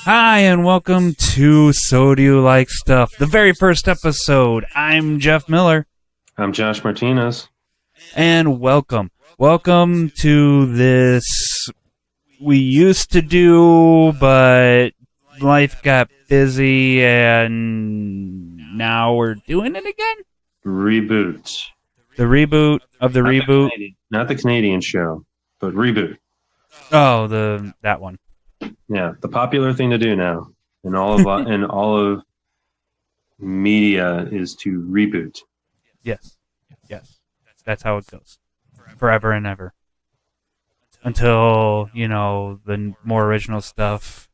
Hi, and welcome to So Do You Like Stuff, the very first episode. I'm Jeff Miller. I'm Josh Martinez. And welcome. Welcome to this we used to do, but life got busy, and now we're doing it again? Reboot. The reboot of the reboot? Not the Canadian show, but reboot. Oh, that one. Yeah, the popular thing to do now in all of media is to reboot. Yes. That's how it goes. Forever and ever. Until, the more original stuff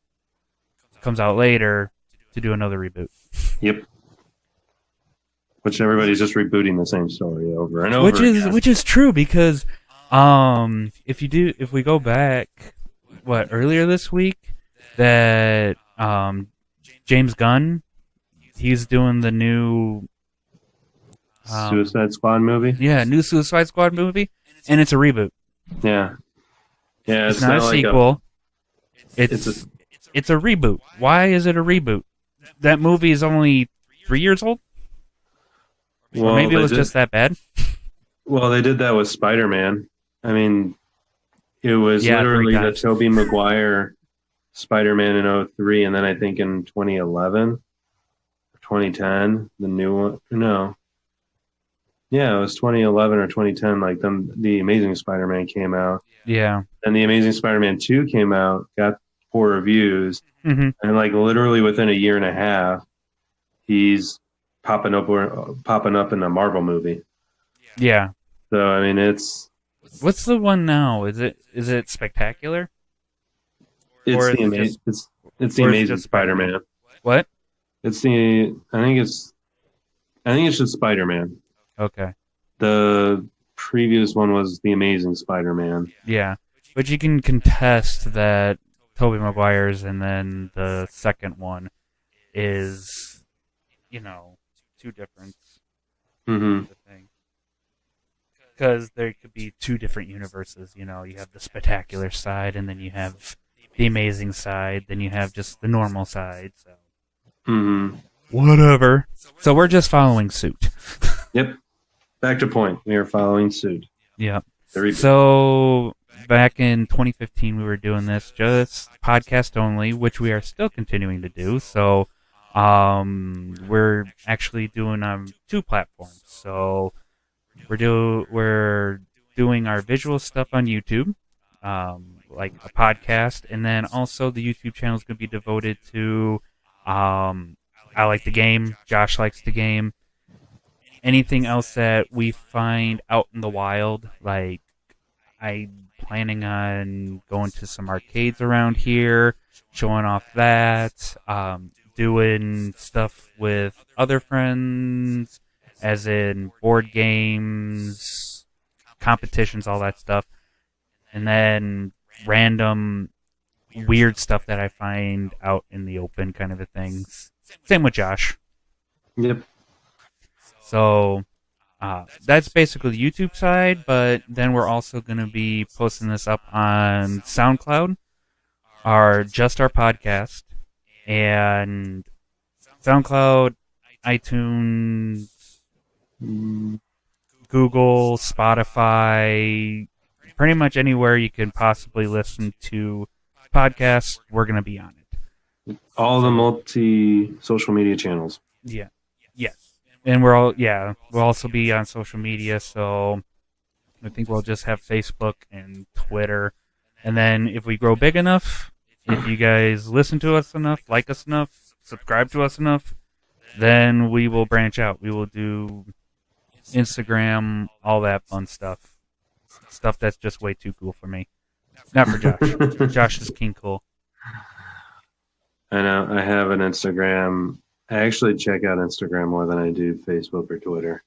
comes out later to do another reboot. Yep. Which everybody's just rebooting the same story over and over. Which is true, because if we go back earlier this week, that James Gunn, he's doing the new Suicide Squad movie? Yeah, new Suicide Squad movie, and it's a reboot. Yeah. Yeah, it's not a sequel. It's a reboot. Why is it a reboot? That movie is only 3 years old? Or maybe it was just that bad? Well, they did that with SpiderMan. I mean, it was literally the Tobey Maguire Spider-Man in 2003, and then I think in 2011 or 2010, the new one. No. Yeah, it was 2011 or 2010, like the Amazing Spider-Man came out. Yeah. And the Amazing Spider-Man 2 came out, got poor reviews, and like literally within a year and a half, he's popping up in a Marvel movie. Yeah. So I mean, it's what's the one now? Is it Spectacular? It's the Amazing Spider-Man. What? I think it's just Spider-Man. Okay. The previous one was the Amazing Spider-Man. Yeah, but you can contest that Tobey Maguire's, and then the second one is, two different. Because there could be two different universes. You have the spectacular side, and then you have the amazing side, then you have just the normal side. So. Whatever. So we're just following suit. Yep. Back to point. We are following suit. Yeah. So back in 2015, we were doing this just podcast only, which we are still continuing to do. So we're actually doing two platforms. So we're doing our visual stuff on YouTube, like a podcast, and then also the YouTube channel is going to be devoted to I like the game, Josh likes the game. Anything else that we find out in the wild, like I'm planning on going to some arcades around here, showing off that, doing stuff with other friends, as in board games, competitions, all that stuff, and then random weird stuff that I find out in the open kind of things. Same with Josh. Yep. So that's basically the YouTube side, but then we're also going to be posting this up on SoundCloud, just our podcast, and SoundCloud, iTunes, Google, Spotify, pretty much anywhere you can possibly listen to podcasts, we're going to be on it. All the multi-social media channels. Yeah. Yes. And we'll also be on social media, so I think we'll just have Facebook and Twitter. And then if we grow big enough, if you guys listen to us enough, like us enough, subscribe to us enough, then we will branch out. We will do Instagram, all that fun stuff. Stuff that's just way too cool for me. Not for Josh. Josh is king cool. I know. I have an Instagram. I actually check out Instagram more than I do Facebook or Twitter.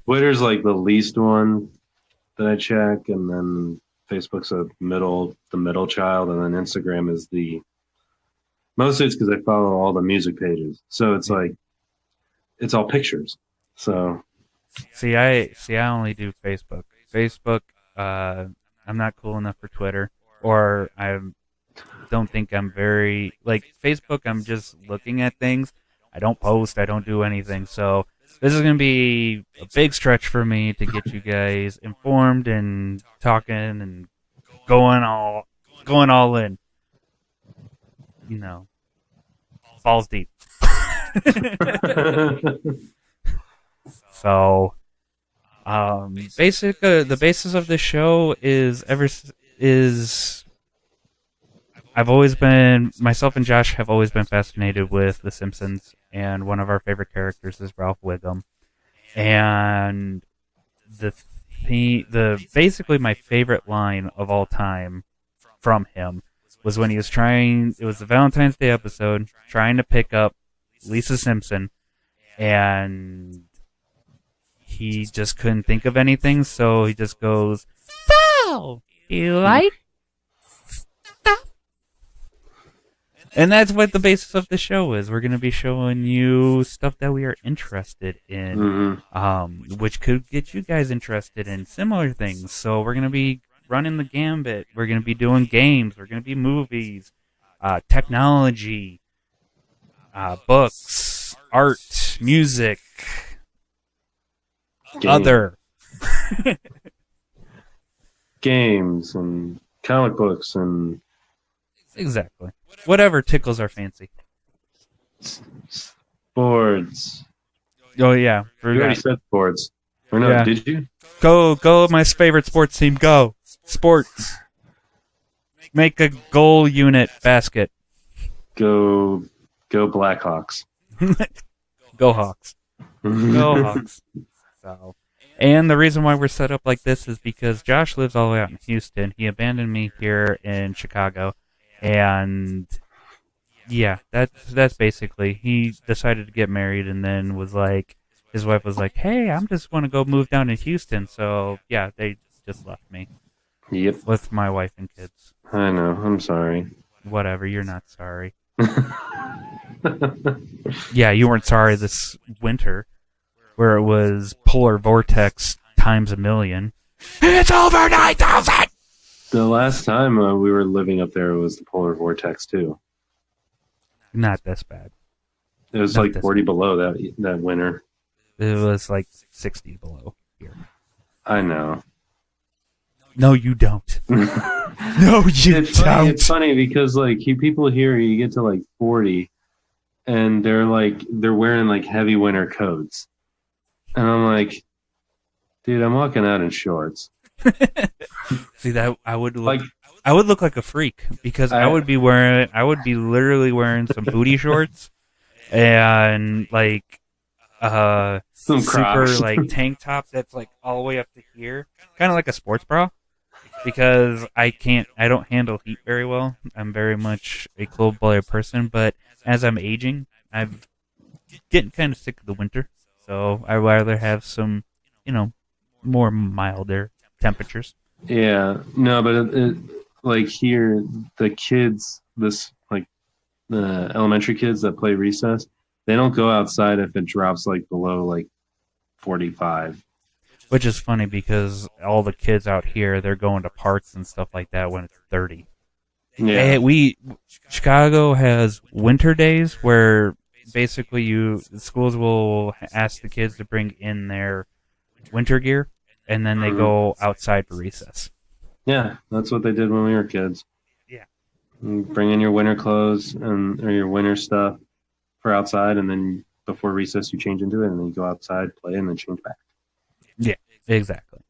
Twitter's like the least one that I check, and then Facebook's the middle child, and then Instagram is the mostly it's because I follow all the music pages. So it's like it's all pictures. So See, I only do Facebook. Facebook, I'm not cool enough for Twitter, or I'm don't think I'm very like Facebook. I'm just looking at things. I don't post. I don't do anything. So this is going to be a big stretch for me to get you guys informed and talking and going all in. You know, balls deep. So, the basis of the show is myself and Josh have always been fascinated with The Simpsons, and one of our favorite characters is Ralph Wiggum. And basically my favorite line of all time from him was when he was it was the Valentine's Day episode, trying to pick up Lisa Simpson, and he just couldn't think of anything, so he just goes, "So, you like stuff?" And that's what the basis of the show is. We're going to be showing you stuff that we are interested in, which could get you guys interested in similar things. So we're going to be running the gambit. We're going to be doing games. We're going to be movies, technology, books, art, music, other games and comic books and exactly whatever tickles our fancy. Sports. Oh yeah, you already said sports. Or no, did you? Go! My favorite sports team. Go sports. Make a goal unit basket. Go Blackhawks. Go Hawks. Go Hawks. So, and the reason why we're set up like this is because Josh lives all the way out in Houston. He abandoned me here in Chicago, and yeah, that's basically. He decided to get married, and then was like, his wife was like, "Hey, I'm just want to go move down to Houston." So yeah, they just left me. Yep. With my wife and kids. I know. I'm sorry. Whatever. You're not sorry. Yeah, you weren't sorry this winter, where it was polar vortex times a million. It's over 9,000! The last time we were living up there was the polar vortex, too. Not this bad. It was like 40 below that winter. It was like 60 below here. I know. No, you don't. No, you don't. It's funny because like people here, you get to like 40, and they're wearing like heavy winter coats, and I'm like, dude, I'm walking out in shorts. See that I would look like a freak because I would be literally wearing some booty shorts and like some super Crocs. like tank top that's like all the way up to here, kind of like a sports bra. Because I don't handle heat very well. I'm very much a cold-blooded person, but as I'm aging, I'm getting kind of sick of the winter. So I'd rather have some, more milder temperatures. Yeah, no, but it like here, the kids, the elementary kids that play recess, they don't go outside if it drops like below like 45. Which is funny because all the kids out here, they're going to parks and stuff like that when it's 30. Yeah. Chicago has winter days where basically schools will ask the kids to bring in their winter gear, and then they go outside for recess. Yeah, that's what they did when we were kids. Yeah. You bring in your winter clothes or your winter stuff for outside, and then before recess you change into it, and then you go outside, play, and then change back. Yeah, exactly.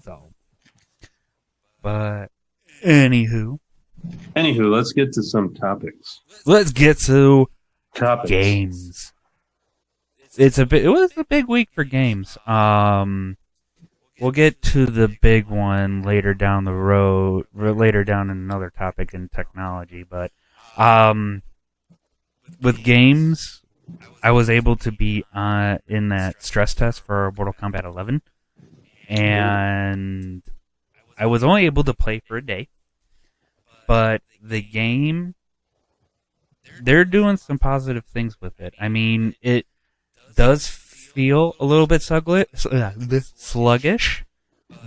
So, but anywho, let's get to some topics. Let's get to topics. Games. It was a big week for games. We'll get to the big one later down the road, later down in another topic in technology. But with games, I was able to be in that stress test for Mortal Kombat 11, and I was only able to play for a day. But the game, they're doing some positive things with it. I mean, it does feel a little bit sluggish,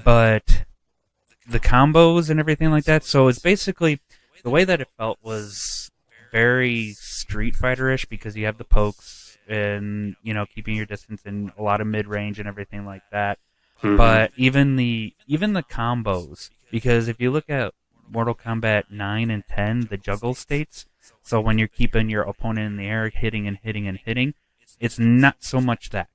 but the combos and everything like that. So it's basically the way that it felt was very Street Fighter-ish because you have the pokes and keeping your distance and a lot of mid range and everything like that. Mhm. But even the combos, because if you look at Mortal Kombat 9 and 10, the juggle states, so when you're keeping your opponent in the air, hitting and hitting and hitting, it's not so much that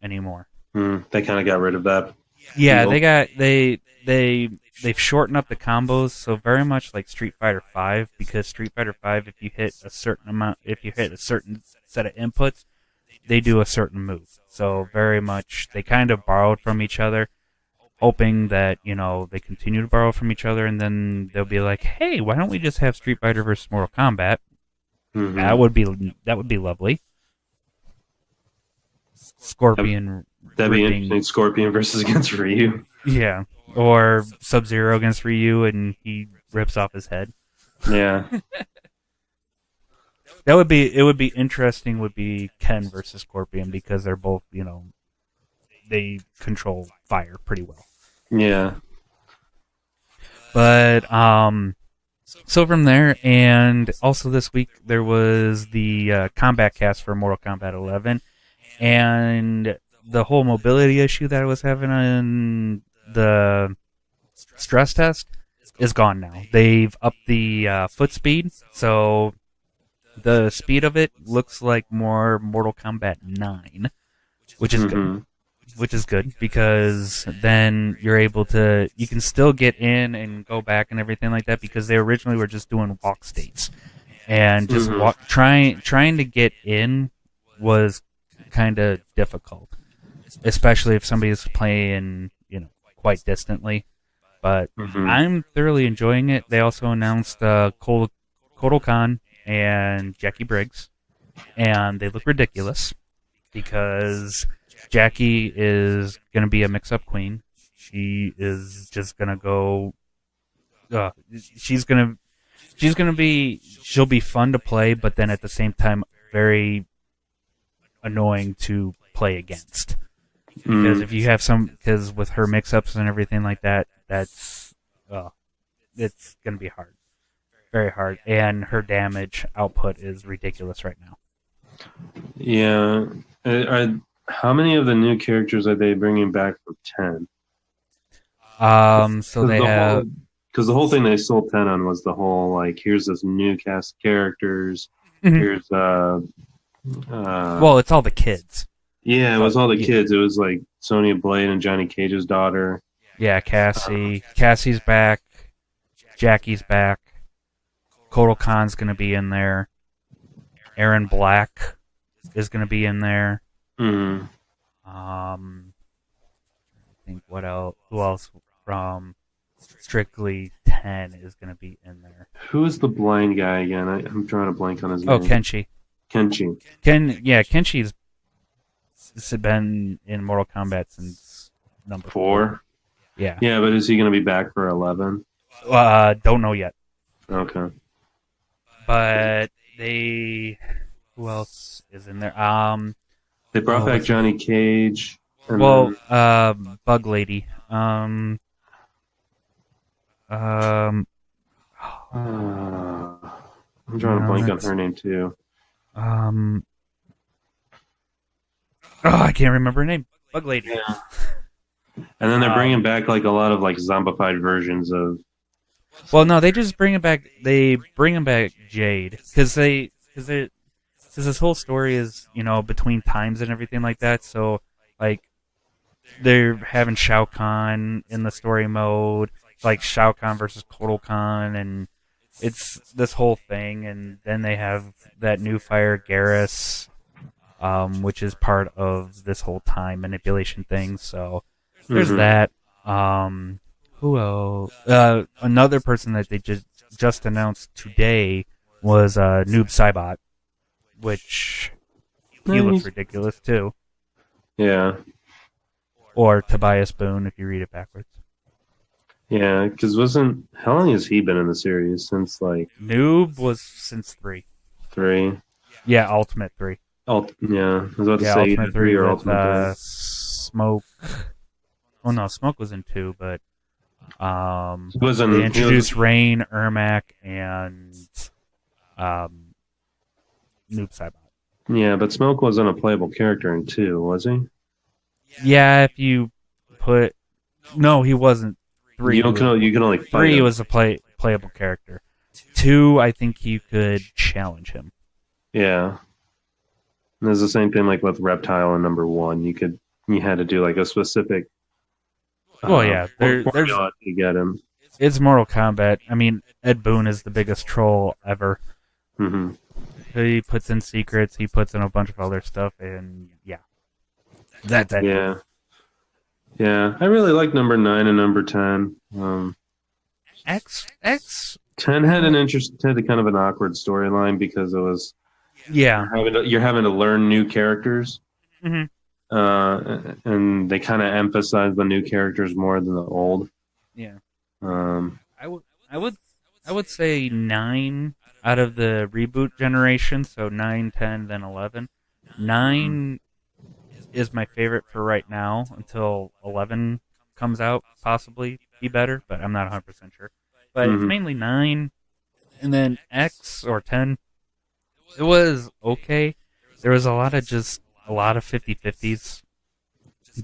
anymore. They kind of got rid of that. Yeah, deal. they've shortened up the combos, so very much like Street Fighter 5, because Street Fighter 5, if you hit a certain set of inputs, they do a certain move. So very much they kind of borrowed from each other, hoping that they continue to borrow from each other, and then they'll be like, "Hey, why don't we just have Street Fighter versus Mortal Kombat?" Mhm. That would be lovely. Scorpion That'd be ripping- interesting. Scorpion versus against Ryu. Yeah, or Sub-Zero against Ryu, and he rips off his head. Yeah. It would be interesting. Would be Ken versus Scorpion because they're both they control fire pretty well. Yeah. But so from there, and also this week there was the combat cast for Mortal Kombat 11, and the whole mobility issue that I was having on the stress test is gone now. They've upped the foot speed, so the speed of it looks like more Mortal Kombat 9, which is good. Which is good because then you can still get in and go back and everything like that, because they originally were just doing walk states, and just trying to get in was kind of difficult, especially if somebody's playing quite distantly. But I'm thoroughly enjoying it. They also announced Kotal Khan and Jackie Briggs, and they look ridiculous because Jackie is going to be a mix-up queen. She is just going to go... she'll be fun to play, but then at the same time, very annoying to play against. Because if you have because with her mix-ups and everything like that, it's going to be hard. Very hard. And her damage output is ridiculous right now. Yeah. How many of the new characters are they bringing back from 10? So they have... Because the whole thing they sold 10 on was the whole, here's this new cast of characters. Here's, well, it's all the kids. Yeah, it was all the kids. It was like Sonya Blade and Johnny Cage's daughter. Yeah, Cassie. Cassie's back. Jackie's back. Kotal Khan's going to be in there. Aaron Black is going to be in there. I think what else? Who else from Strictly 10 is going to be in there? Who is the blind guy again? I'm drawing a blank on his name. Oh, Kenshi. Kenshi's been in Mortal Kombat since number 4. Yeah. Yeah, but is he going to be back for 11? Don't know yet. Okay. But who else is in there? They brought back Johnny Cage. Bug Lady. I'm drawing a blank on her name too. I can't remember her name. Bug Lady. Yeah. And then they're bringing back a lot of zombified versions of. Well, no, they just bring it back. They bring him back Jade because this whole story is between times and everything like that. So they're having Shao Kahn in the story mode, Shao Kahn versus Kotal Khan, and it's this whole thing. And then they have that new fire Garrus, which is part of this whole time manipulation thing. So there's that. Who else? Another person that they just announced today was Noob Saibot, which he looks ridiculous too. Yeah. Or Tobias Boone if you read it backwards. Yeah, because how long has he been in the series? Since Noob was since 3. 3. Yeah, Ultimate 3. Yeah, I was about to say Ultimate 3 or with Ultimate 3. Smoke. Oh no, Smoke was in 2, but They introduced Rain, Ermac, and Noob Saibot. Yeah, but Smoke wasn't a playable character in 2, was he? Yeah, if you put... No, he wasn't. 3. You can only fight 3 him. was a playable character. 2, I think you could challenge him. Yeah. And there's the same thing like with Reptile in number 1. You had to do like a specific yeah, formula to get him. It's Mortal Kombat. I mean, Ed Boon is the biggest troll ever. Mm-hmm. He puts in secrets, he puts in a bunch of other stuff, and yeah. That's it. Yeah. Yeah, I really like number 9 and number 10. X 10 had a kind of an awkward storyline because it was you're having to learn new characters, and they kind of emphasize the new characters more than the old. Yeah. I would say 9 out of the reboot generation, so 9, 10, then 11. 9 is my favorite for right now until 11 comes out, possibly be better, but I'm not 100% sure. But it's mainly 9, and then X or 10. It was okay. There was a lot of 50-50s,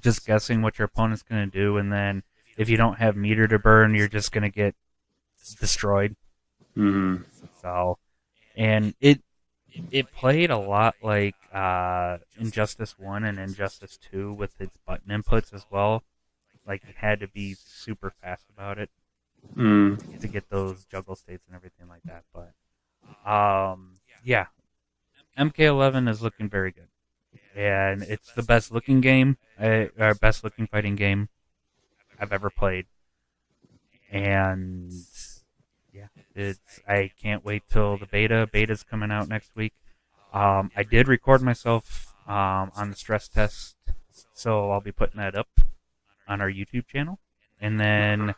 just guessing what your opponent's going to do, and then if you don't have meter to burn, you're just going to get destroyed. Mm-hmm. So, and it played a lot like Injustice 1 and Injustice 2 with its button inputs as well. Like, you had to be super fast about it to get those juggle states and everything like that. But, yeah, MK11 is looking very good. And it's the best looking game, or best looking fighting game I've ever played. And yeah, I can't wait till the beta. Beta's coming out next week. I did record myself on the stress test, so I'll be putting that up on our YouTube channel. And then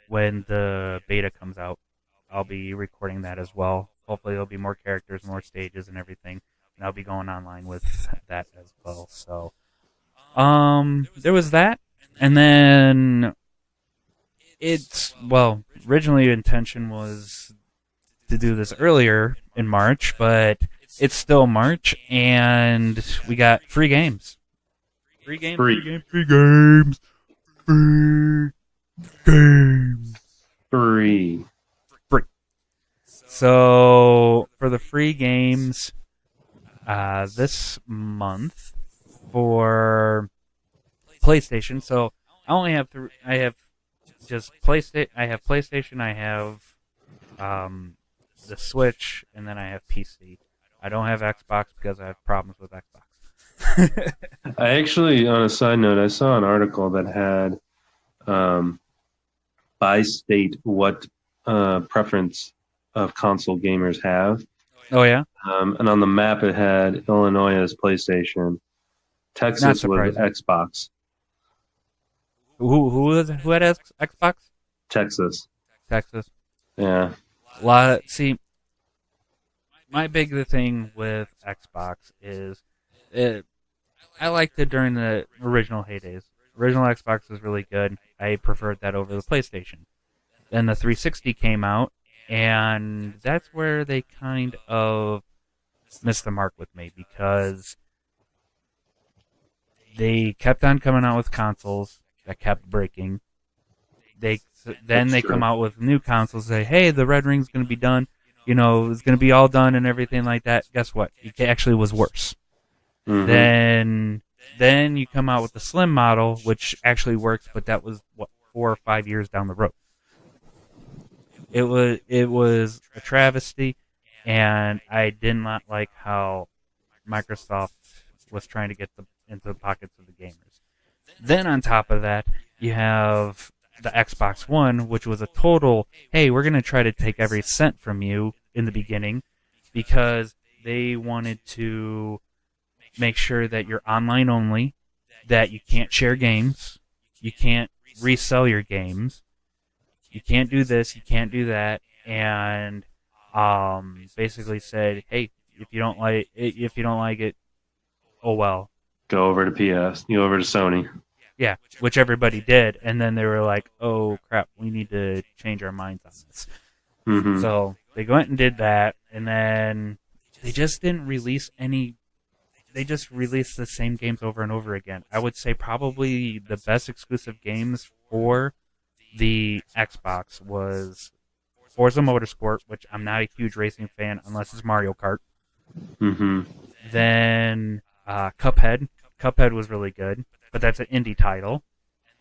when the beta comes out, I'll be recording that as well. Hopefully there'll be more characters, more stages and everything. And I'll be going online with that as well. So there was that. And then originally intention was to do this earlier in March, but it's still March, and we got free games. Free games. So, for the free games, this month for PlayStation, so I only have I have PlayStation, I have the Switch, and then I have PC. I don't have Xbox because I have problems with Xbox. I actually, on a side note, I saw an article that had by state what preference of console gamers have. Oh, yeah? And on the map it had Illinois as PlayStation, Texas was Xbox. Who had Xbox? Texas. Yeah. See, my big thing with Xbox is I liked it during the original heydays. Original Xbox was really good. I preferred that over the PlayStation. Then the 360 came out, and that's where they kind of missed the mark with me because they kept on coming out with consoles that kept breaking. They come out with new consoles, say, hey, the Red Ring's going to be done. You know, it's going to be all done and everything like that. Guess what? It actually was worse. Then you come out with the Slim model, which actually works, but that was, 4 or 5 years down the road. It was a travesty, and I did not like how Microsoft was trying to get into the pockets of the gamers. Then on top of that, you have the Xbox One, which was a total, hey, we're going to try to take every cent from you in the beginning because they wanted to make sure that you're online only, that you can't share games, you can't resell your games, you can't do this, you can't do that, and basically said, hey, if you don't like it, oh well. Go over to PS. You go over to Sony. Yeah, which everybody did, and then they were like, "Oh crap, we need to change our minds on this." Mm-hmm. So they went and did that, and then they just didn't release any. They just released the same games over and over again. I would say probably the best exclusive games for the Xbox was Forza Motorsport, which I'm not a huge racing fan unless it's Mario Kart. Mm-hmm. Then Cuphead. Cuphead was really good, but that's an indie title.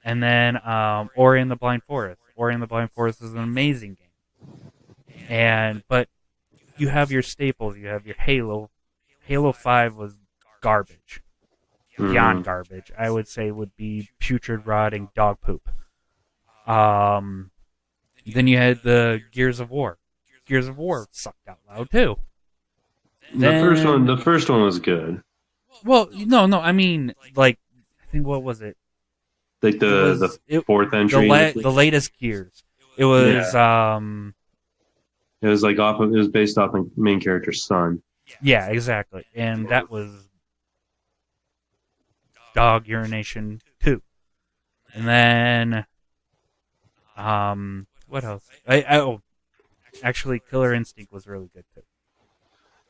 And then Ori and the Blind Forest. Ori and the Blind Forest is an amazing game. But you have your staples. You have your Halo. Halo 5 was garbage. Beyond garbage. I would say would be putrid, rotting dog poop. Then you had the Gears of War. Gears of War sucked out loud too. The first one was good. Well, no, I mean, like, I think what was it? Like the fourth entry, the latest Gears. It was It was like it was based off the main character's son. Yeah, exactly, and that was dog urination too. And then, what else? Actually, Killer Instinct was really good too.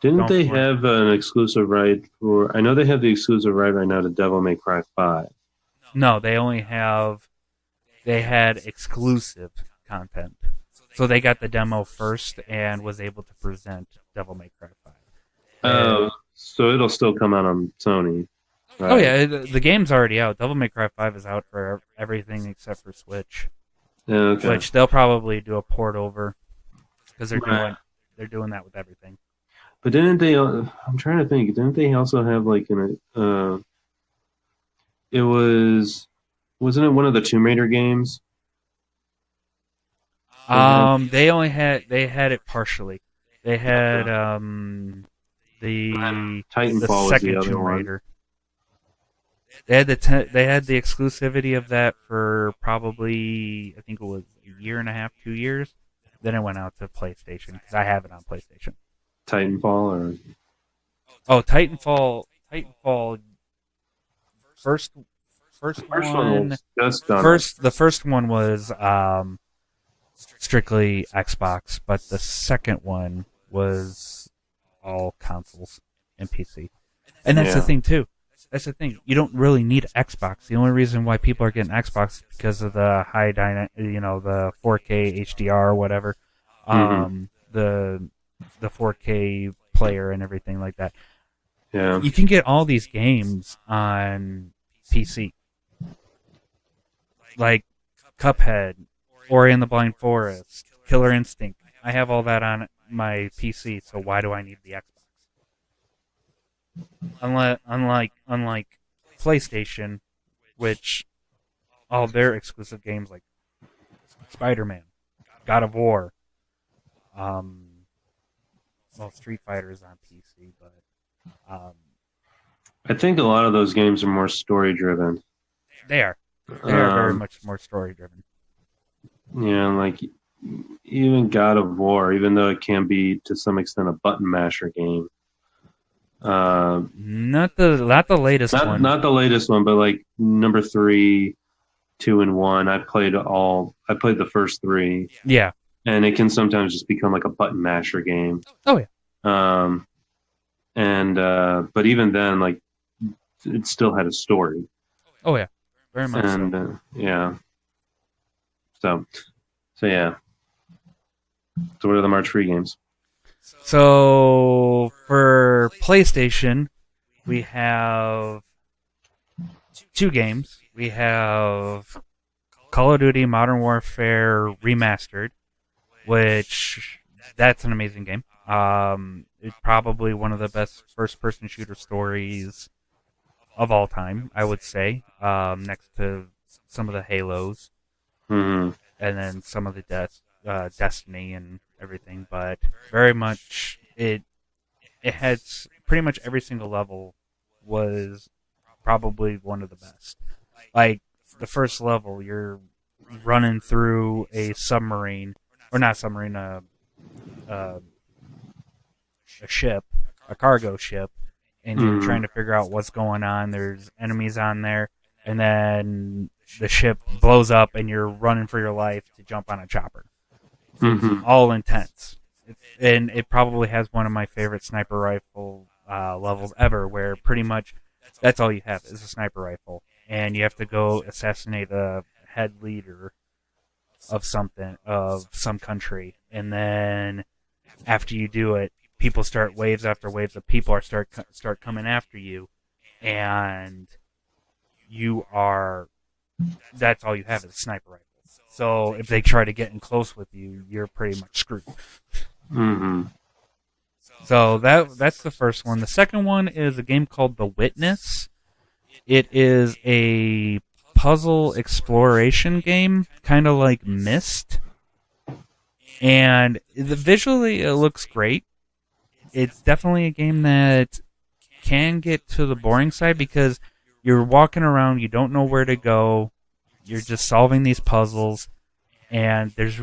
Didn't they have an exclusive right for? I know they have the exclusive right now to Devil May Cry 5. No, they only have. They had exclusive content, so they got the demo first and was able to present Devil May Cry 5. Oh, so it'll still come out on Sony. Right? Oh yeah, the game's already out. Devil May Cry 5 is out for everything except for Switch. Okay. Which they'll probably do a port over because they're doing that with everything. But didn't they? I'm trying to think. Didn't they also have like it wasn't it one of the Tomb Raider games? They had it partially. They had the Titanfall second was the Tomb other Raider. They had they had the exclusivity of that for probably, I think it was a year and a half, 2 years. Then it went out to PlayStation because I have it on PlayStation. Titanfall Titanfall. First one was just done. The first one was strictly Xbox, but the second one was all consoles and PC. And that's the thing too. That's the thing. You don't really need Xbox. The only reason why people are getting Xbox is because of the the 4K HDR or whatever, the 4K player and everything like that. Yeah, you can get all these games on PC, like Cuphead, Ori and the Blind Forest, Killer Instinct. I have all that on my PC, so why do I need the Xbox? Unlike PlayStation, which all their exclusive games like SpiderMan, God of War, Street Fighter is on PC, but I think a lot of those games are more story driven. They are very much more story driven. Yeah, like even God of War, even though it can be to some extent a button masher game. Not the latest one. Not the latest one, but like number 3, 2, and 1. I played the first 3. Yeah. And it can sometimes just become like a button masher game. Oh yeah. But even then, like, it still had a story. Oh yeah, very much. And yeah. So yeah. So what are the March free games? So for PlayStation, we have 2 games. We have Call of Duty Modern Warfare Remastered, which that's an amazing game. It's probably one of the best first-person shooter stories of all time, I would say, next to some of the Halos, and then some of the Destiny and everything. But very much it had pretty much every single level was probably one of the best. Like the first level, you're running through a submarine, or not submarine, a ship, a cargo ship, and you're trying to figure out what's going on. There's enemies on there, and then the ship blows up, and you're running for your life to jump on a chopper. Mm-hmm. All intense. And it probably has one of my favorite sniper rifle levels ever, where pretty much that's all you have is a sniper rifle, and you have to go assassinate a head leader of some country, and then after you do it, people start waves after waves of people start coming after you, and that's all you have is a sniper rifle. So if they try to get in close with you, you're pretty much screwed. Mm-hmm. So that's the first one. The second one is a game called The Witness. It is a puzzle exploration game, kind of like Myst. And visually, it looks great. It's definitely a game that can get to the boring side because you're walking around, you don't know where to go, you're just solving these puzzles, and there's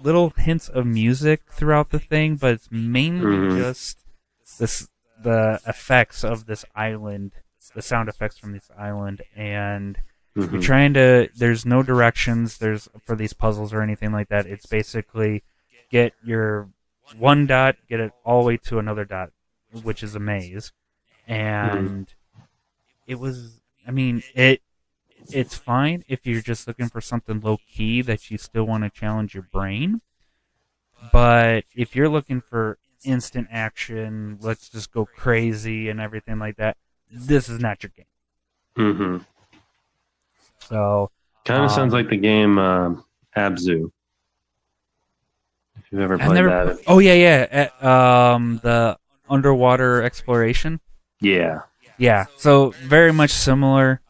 little hints of music throughout the thing, but it's mainly just the effects of this island, the sound effects from this island, and you're trying to. There's no directions. For these puzzles or anything like that. It's basically get your one dot, get it all the way to another dot, which is a maze, and it was. I mean, it's fine if you're just looking for something low key that you still want to challenge your brain. But if you're looking for instant action, let's just go crazy and everything like that, this is not your game. Mm-hmm. So kind of sounds like the game Abzu. If you've ever played that. Oh yeah. The underwater exploration. Yeah. Yeah. So very much similar.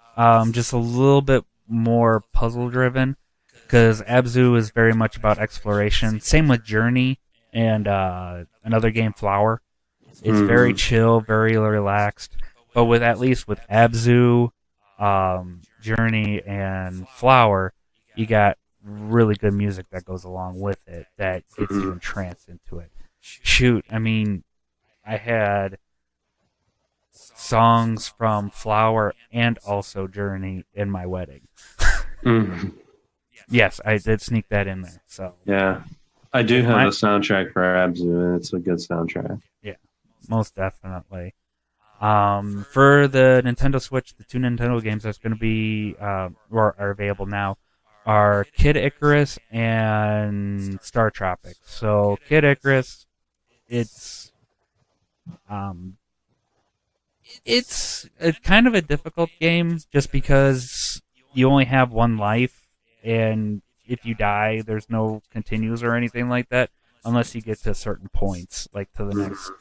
Just a little bit more puzzle driven, because Abzu is very much about exploration. Same with Journey and another game, Flower. It's very chill, very relaxed. But with Abzu, Journey, and Flower, you got really good music that goes along with it that gets you entranced into it. Shoot, I mean, I had songs from Flower and also Journey in my wedding. Yes, I did sneak that in there. So yeah, I do have a soundtrack for Abzu, and it's a good soundtrack. Yeah, most definitely. For the Nintendo Switch, the two Nintendo games that's going to be or are available now are Kid Icarus and Star Tropics. So Kid Icarus, it's a kind of a difficult game just because you only have one life, and if you die, there's no continues or anything like that unless you get to certain points, like to the next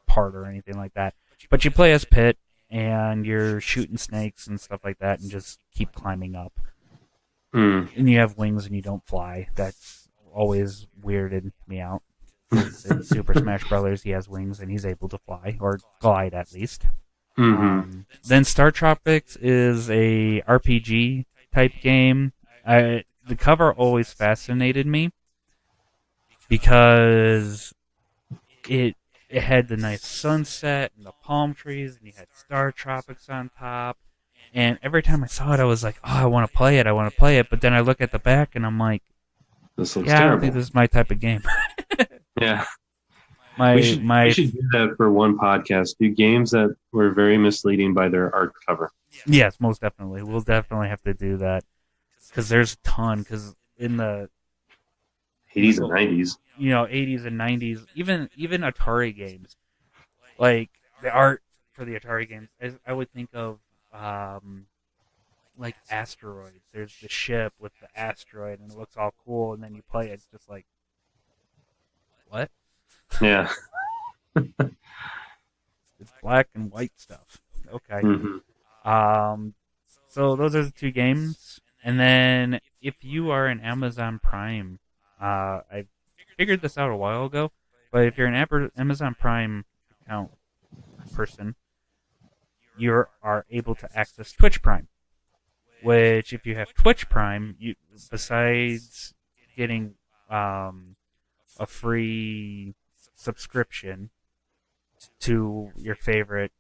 part or anything like that. But you play as Pit, and you're shooting snakes and stuff like that, and just keep climbing up. And you have wings and you don't fly. That's always weirded me out. In Super Smash Brothers, he has wings and he's able to fly, or glide at least. Then Star Tropics is a RPG type game. The cover always fascinated me because it had the nice sunset and the palm trees, and you had Star Tropics on top. And every time I saw it, I was like, "Oh, I want to play it." But then I look at the back, and I'm like, "This looks terrible. I don't terrible. think this is my type of game." Yeah. We should do that for one podcast. Do games that were very misleading by their art cover. Yes, most definitely. We'll definitely have to do that because there's a ton. Because in the 80s and 90s, 80s and 90s, even Atari games, like the art for the Atari games, I would think of like Asteroids. There's the ship with the asteroid, and it looks all cool, and then you play it, it's just like, what? Yeah. It's black and white stuff. Okay. So those are the two games. And then if you are an Amazon Prime, I figured this out a while ago, but if you're an Amazon Prime account person, you are able to access Twitch Prime. Which, if you have Twitch Prime, besides getting a free subscription to your favorite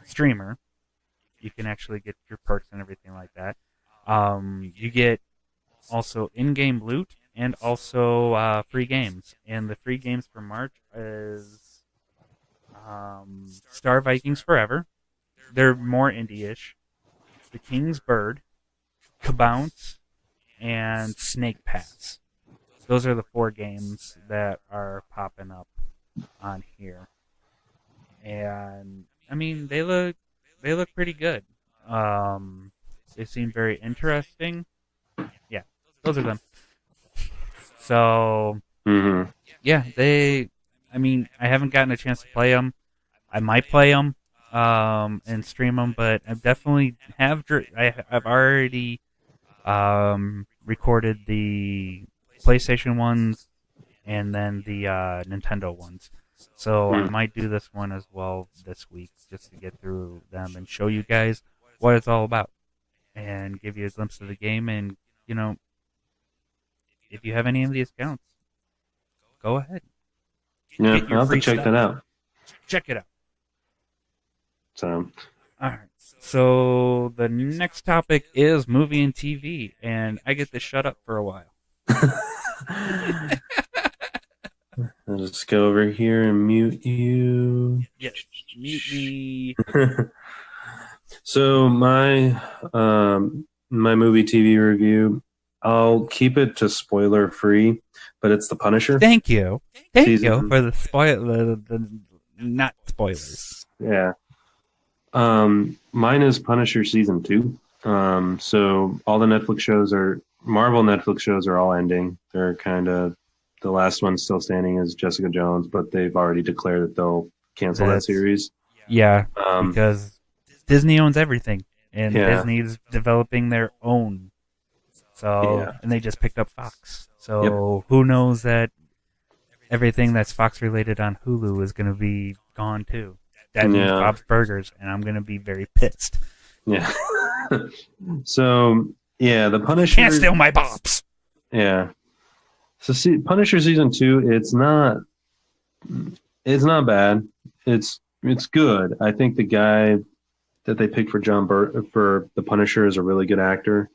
streamer, you can actually get your perks and everything like that. You get also in-game loot and also free games. And the free games for March is Star Vikings Forever. They're more indie-ish. The King's Bird, Cabounce, and Snake Pass. Those are the 4 games that are popping up on here. And I mean, they look pretty good. They seem very interesting. Yeah, those are them. So, yeah, I mean, I haven't gotten a chance to play them. I might play them and stream them, but I've already recorded the PlayStation ones and then the Nintendo ones. So I might do this one as well this week just to get through them and show you guys what it's all about and give you a glimpse of the game. And, you know, if you have any of these accounts, go ahead. Yeah, I'll have to check that out. Check it out. So, all right. So the next topic is movie and TV, and I get to shut up for a while. I'll just go over here and mute you. Yes, mute me. So my movie TV review, I'll keep it to spoiler free, but it's The Punisher. Thank you for the not spoilers. Yeah. Mine is Punisher season 2. So all the Marvel Netflix shows are all ending. They're kind of, the last one still standing is Jessica Jones, but they've already declared that they'll cancel that series. Yeah, because Disney owns everything, and Disney's developing their own. So, and they just picked up Fox. So who knows that everything that's Fox related on Hulu is going to be gone too. That means Bob's Burgers, and I'm going to be very pissed. Yeah. So, The Punisher... Can't steal my Bobs! Yeah. So, Punisher Season 2, it's not bad. It's good. I think the guy that they picked for for the Punisher is a really good actor.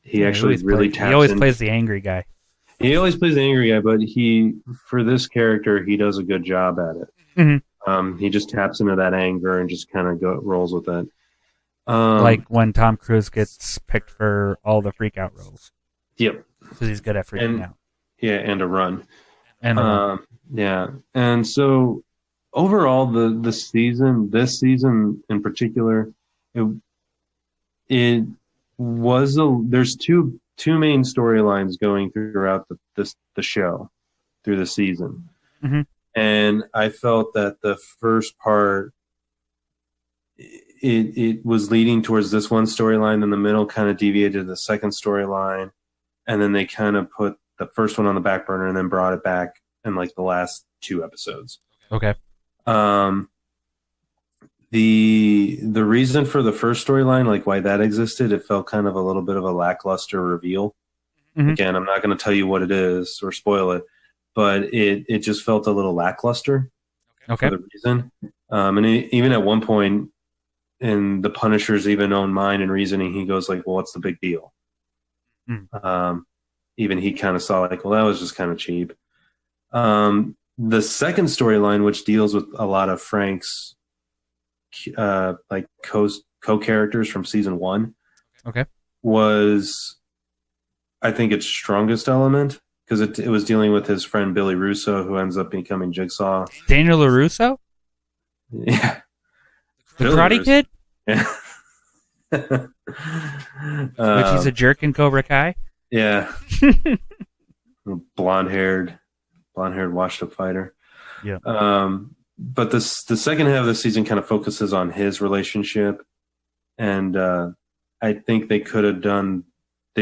He actually really taps in. He always plays the angry guy. He always plays the angry guy, but for this character, he does a good job at it. Mm-hmm. He just taps into that anger and just kind of rolls with it. Like when Tom Cruise gets picked for all the freak out roles. Yep. Because he's good at freaking out. Yeah, and a run. Yeah. And so overall, this season in particular, it was there's two main storylines going throughout the show through the season. Mm-hmm. And I felt that the first part, it was leading towards this one storyline, and the middle kind of deviated to the second storyline, and then they kind of put the first one on the back burner and then brought it back in like the last 2 episodes. Okay. The reason for the first storyline, like why that existed, it felt kind of a little bit of a lackluster reveal. Mm-hmm. Again, I'm not going to tell you what it is or spoil it, but it just felt a little lackluster for the reason. And even at one point in the Punisher's even own mind and reasoning, he goes like, well, what's the big deal? Even he kind of saw like, well, that was just kind of cheap. The second storyline, which deals with a lot of Frank's like co-characters from season 1, was, I think, its strongest element, because it was dealing with his friend Billy Russo, who ends up becoming Jigsaw. Daniel LaRusso? Yeah. The Karate Kid? Yeah. Which he's a jerk in Cobra Kai? Yeah. Blonde-haired, washed-up fighter. Yeah. But the second half of the season kind of focuses on his relationship, and I think they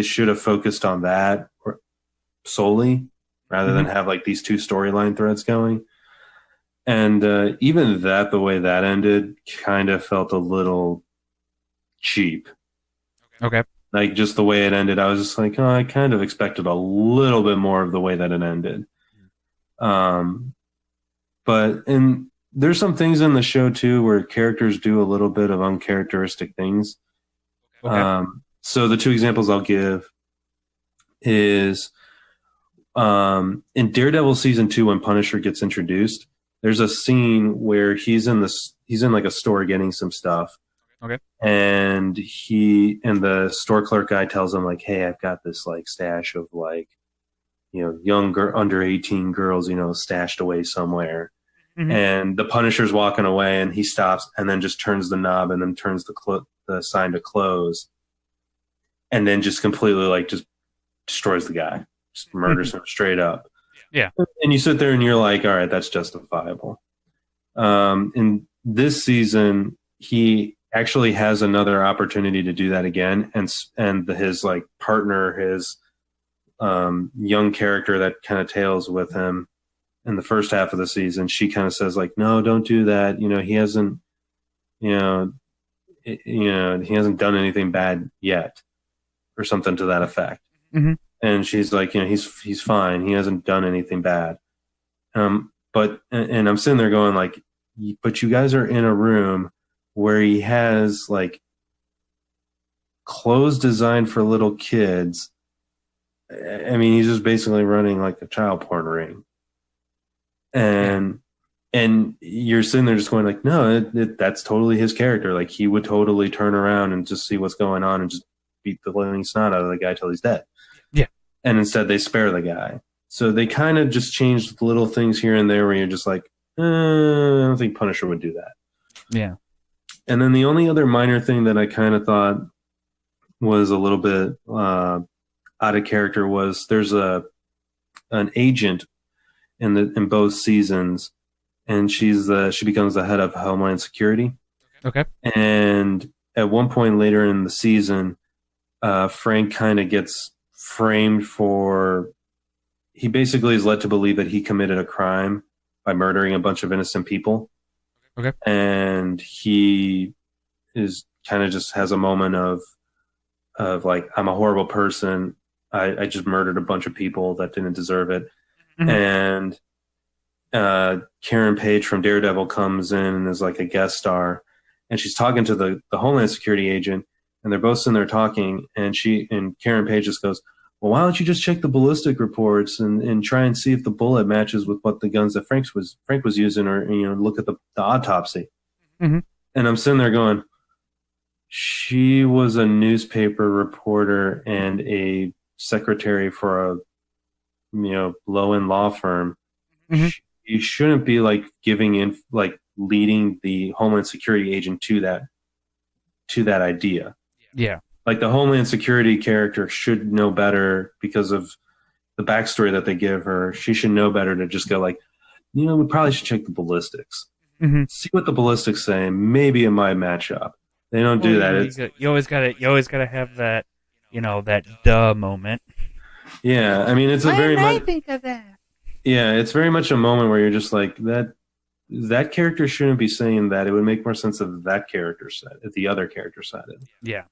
should have focused on that solely, rather than have like these 2 storyline threads going. And even that, the way that ended, kind of felt a little cheap. Okay. Like just the way it ended, I was just like, oh, I kind of expected a little bit more of the way that it ended. But there's some things in the show too where characters do a little bit of uncharacteristic things. Okay. So the two examples I'll give is in Daredevil season 2 when Punisher gets introduced. There's a scene where he's in like a store getting some stuff. Okay. And the store clerk guy tells him like, "Hey, I've got this like stash of like, younger under 18 girls, stashed away somewhere." Mm-hmm. And the Punisher's walking away, and he stops, and then just turns the knob, and then turns the sign to close, and then just completely like just destroys the guy, just murders him straight up. Yeah. And you sit there and you're like, all right, that's justifiable. In this season, he actually has another opportunity to do that again, and his like partner, his young character that kind of tails with him in the first half of the season, she kind of says like, no, don't do that. He hasn't, he hasn't done anything bad yet, or something to that effect. Mm-hmm. And she's like, he's fine. He hasn't done anything bad. But I'm sitting there going like, but you guys are in a room where he has like clothes designed for little kids. I mean, he's just basically running like a child porn ring. And you're sitting there just going like, no, that's totally his character. Like he would totally turn around and just see what's going on and just beat the living snot out of the guy till he's dead. Yeah. And instead they spare the guy. So they kind of just changed little things here and there where you're just like, I don't think Punisher would do that. Yeah. And then the only other minor thing that I kind of thought was a little bit out of character was there's an agent in both seasons, and she becomes the head of Homeland Security. Okay. And at one point later in the season, Frank kind of gets framed for. He basically is led to believe that he committed a crime by murdering a bunch of innocent people. Okay. And he is kind of just has a moment of like, I'm a horrible person. I just murdered a bunch of people that didn't deserve it. Mm-hmm. And Karen Page from Daredevil comes in and is like a guest star, and she's talking to the Homeland Security agent, and they're both sitting there talking, and Karen Page just goes, well, why don't you just check the ballistic reports and try and see if the bullet matches with what the guns that Frank was using, or look at the autopsy. Mm-hmm. And I'm sitting there going, she was a newspaper reporter and a secretary for a low-end law firm. Mm-hmm. She shouldn't be like leading the Homeland Security agent to that idea. Yeah. Like the Homeland Security character should know better because of the backstory that they give her. She should know better to just go like, we probably should check the ballistics. Mm-hmm. See what the ballistics say. Maybe it might match up. They don't do that. You always gotta have that, that duh moment. Yeah, I mean, it's a very much. Why did I think of that? Yeah, it's very much a moment where you're just like that character shouldn't be saying that. It would make more sense if that character said, if the other character said it. Yeah.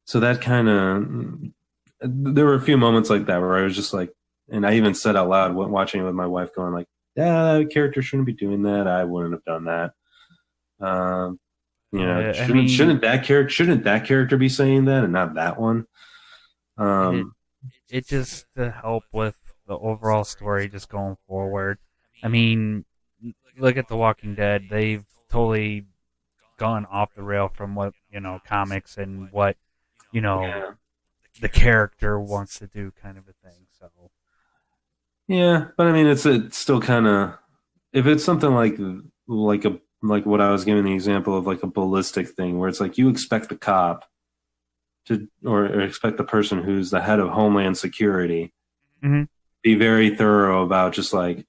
So that kind of, there were a few moments like that where I was just like, and I even said out loud watching it with my wife going like, yeah, that character shouldn't be doing that. I wouldn't have done that. Shouldn't that character be saying that and not that one? It just to help with the overall story just going forward. I mean, look at The Walking Dead. They've totally gone off the rail from what, comics and what, the character wants to do kind of a thing. So yeah, but I mean, it's still kind of, if it's something like what I was giving the example of like a ballistic thing where it's like you expect the cop to, or expect the person who's the head of Homeland Security mm-hmm. be very thorough about just like,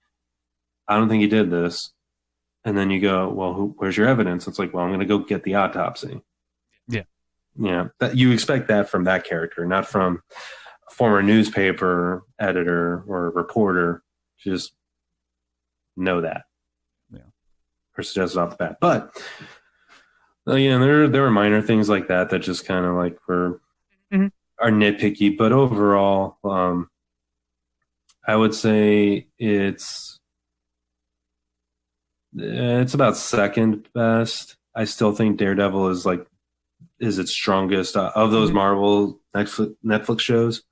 I don't think he did this. And then you go, well, where's your evidence? It's like, well, I'm going to go get the autopsy. Yeah. Yeah. That you expect that from that character, not from a former newspaper editor or reporter to just know that. Yeah. Or suggest it off the bat. But there were minor things like that just kind of like are nitpicky. But overall, I would say it's It's about second best. I still think Daredevil is its strongest of those Hmm. Marvel Netflix shows.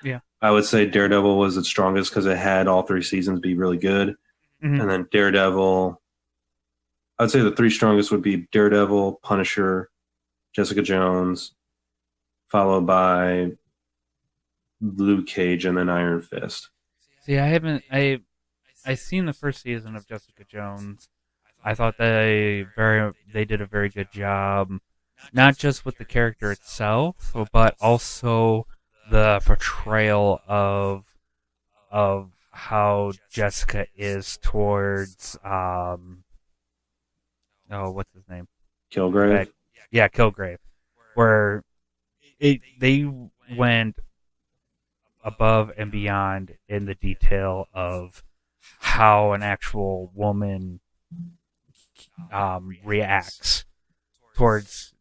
Yeah. I would say Daredevil was its strongest because it had all three seasons be really good, Hmm. and then Daredevil. I'd say the three strongest would be Daredevil, Punisher, Jessica Jones, followed by Luke Cage, and then Iron Fist. See, I haven't. I seen the first season of Jessica Jones. I thought they did a very good job, not just with the character itself, but also the portrayal of how Jessica is towards oh, what's his name, the bad, Kilgrave. yeah, Kilgrave, where they went above and beyond in the detail of how an actual woman reacts towards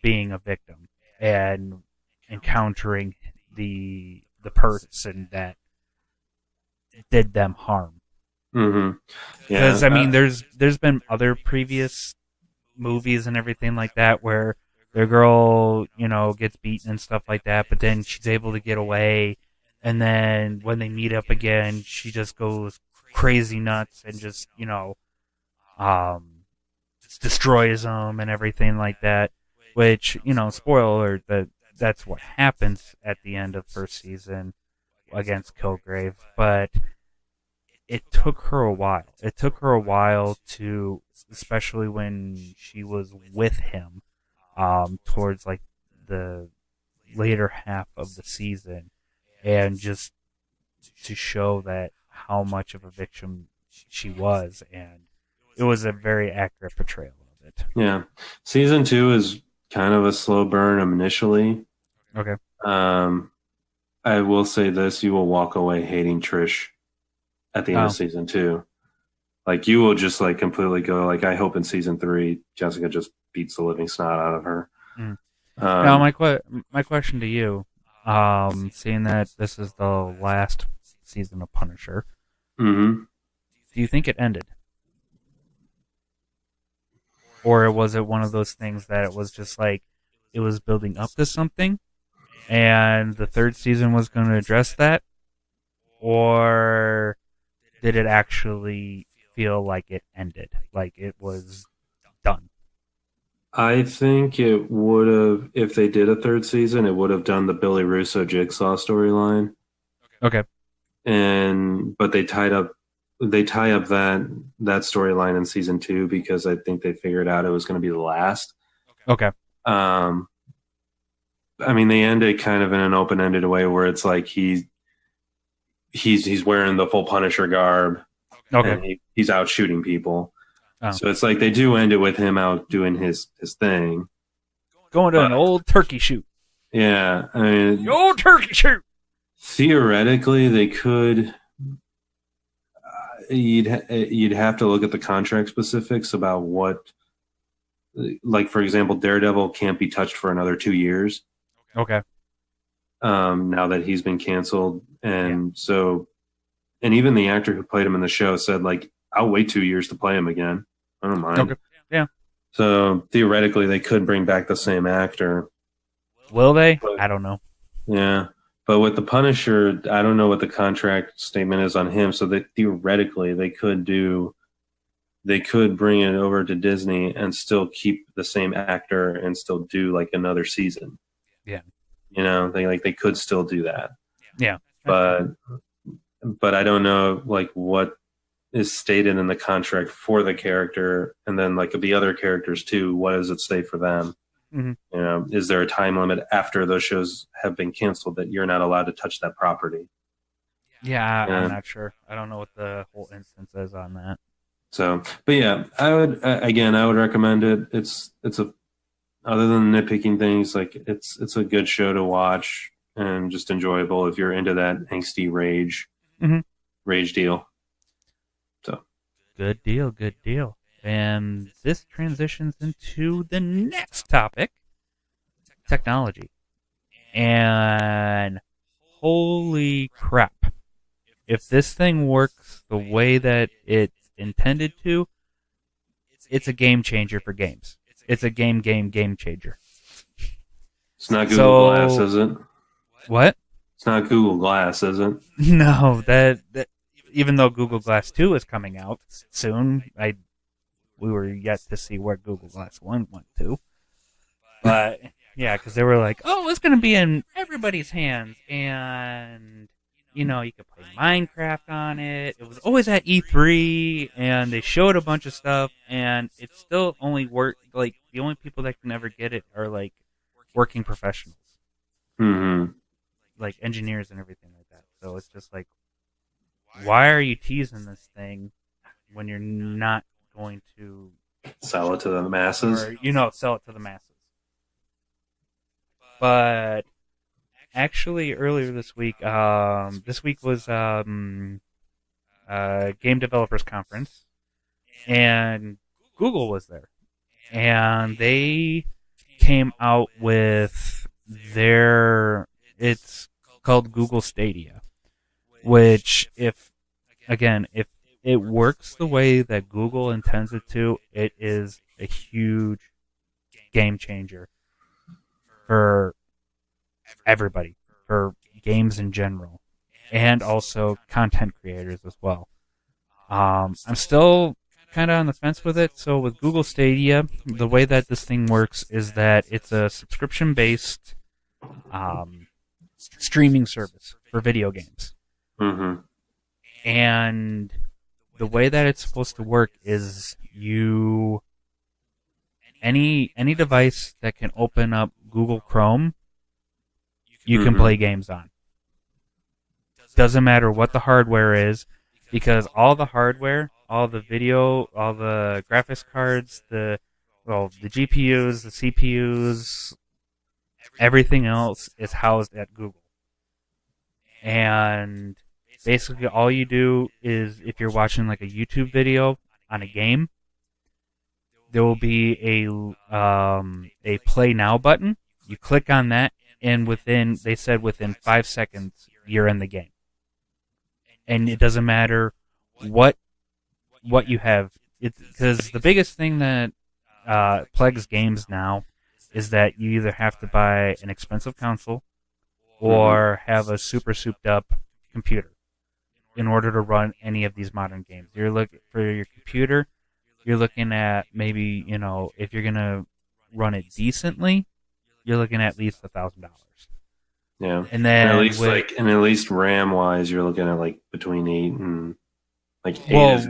being a victim and encountering the person that did them harm. Mm-hmm. Because Yeah. I mean, there's been other previous movies and everything like that where the girl, gets beaten and stuff like that, but then she's able to get away, and then when they meet up again, she just goes crazy nuts and just, um, destroys them and everything like that. Which, spoiler alert, that's what happens at the end of first season against Kilgrave, but it took her a while. It took her a while to, especially when she was with him, towards like the later half of the season, and just to show that how much of a victim she was, and it was a very accurate portrayal of it. Yeah. Season two is kind of a slow burn initially. Okay. Um, I will say this: you will walk away hating Trish at the end of Oh. season two. Like you will just like completely go like I hope in season three Jessica just beats the living snot out of her. Mm. Now, Um, my question to you, seeing that this is the last season of Punisher, mhm. do you think it ended? Or was it one of those things that it was just like it was building up to something and the third season was going to address that? Or did it actually feel like it ended? Like it was done? I think it would have if they did a third season, it would have done the Billy Russo Jigsaw storyline, Okay. and but they tie up that storyline in season two because I think they figured out it was going to be the last. Okay. Um, I mean, they ended kind of in an open ended way where it's like he's wearing the full Punisher garb Okay. and he's out shooting people. Oh. So it's like they do end it with him out doing his thing. Going to But an old turkey shoot. yeah, I mean, The old turkey shoot! theoretically they could. You'd have to look at the contract specifics about what, like for example, Daredevil can't be touched for another 2 years. Okay. Now that he's been canceled, Yeah. and so, and even the actor who played him in the show said like, "I'll wait 2 years to play him again. I don't mind." Okay. Yeah. So theoretically, they could bring back the same actor. Will they? But, I don't know. yeah, but with the Punisher, I don't know what the contract statement is on him. So that theoretically, they could bring it over to Disney and still keep the same actor and still do like another season. Yeah. They could still do that, Yeah. but I don't know like what is stated in the contract for the character, and then like the other characters too. What does it say for them? Mm-hmm. Is there a time limit after those shows have been canceled that you're not allowed to touch that property? Yeah, I'm Yeah. not sure. I don't know what the whole instance is on that. So, but yeah, I would again, I would recommend it. It's a other than nitpicking things, like it's a good show to watch and just enjoyable if you're into that angsty Mm-hmm. rage deal. So, Good deal, good deal. And this transitions into the next topic, technology. And holy crap. If this thing works the way that it's intended to, it's a game changer for games. It's a game changer. It's not Google Glass, is it? What? It's not Google Glass, is it? No, that even though Google Glass 2 is coming out soon, we were yet to see where Google Glass 1 went to. But yeah, because they were like, oh, it's going to be in everybody's hands, and you could play Minecraft on it. It was always at E3, and they showed a bunch of stuff, and it still only worked. Like, the only people that can ever get it are like working professionals, like engineers and everything like that. So it's just like, why are you teasing this thing when you're not going to sell it to the masses? Or, sell it to the masses. But actually, earlier this week was Game Developers Conference, and Google was there, and they came out with it's called Google Stadia, which if it works the way that Google intends it to, it is a huge game changer for everybody, for games in general, and also content creators as well. I'm still kind of on the fence with it. So with Google Stadia, the way that this thing works is that it's a subscription-based streaming service for video games. Mm-hmm. And the way that it's supposed to work is any device that can open up Google Chrome, you can play games on. Doesn't matter what the hardware is, because all the hardware, all the video, all the graphics cards, the GPUs, the CPUs, everything else is housed at Google. And basically all you do is, if you're watching like a YouTube video on a game, there will be a play now button. You click on that, and within 5 seconds, you're in the game. And it doesn't matter what you have. Because the biggest thing that plagues games now is that you either have to buy an expensive console or have a super souped up computer in order to run any of these modern games. You're looking for your computer. You're looking at maybe, if you're gonna run it decently, you're looking at least $1,000. Yeah, and then at least RAM wise, you're looking at like between 8 and eight is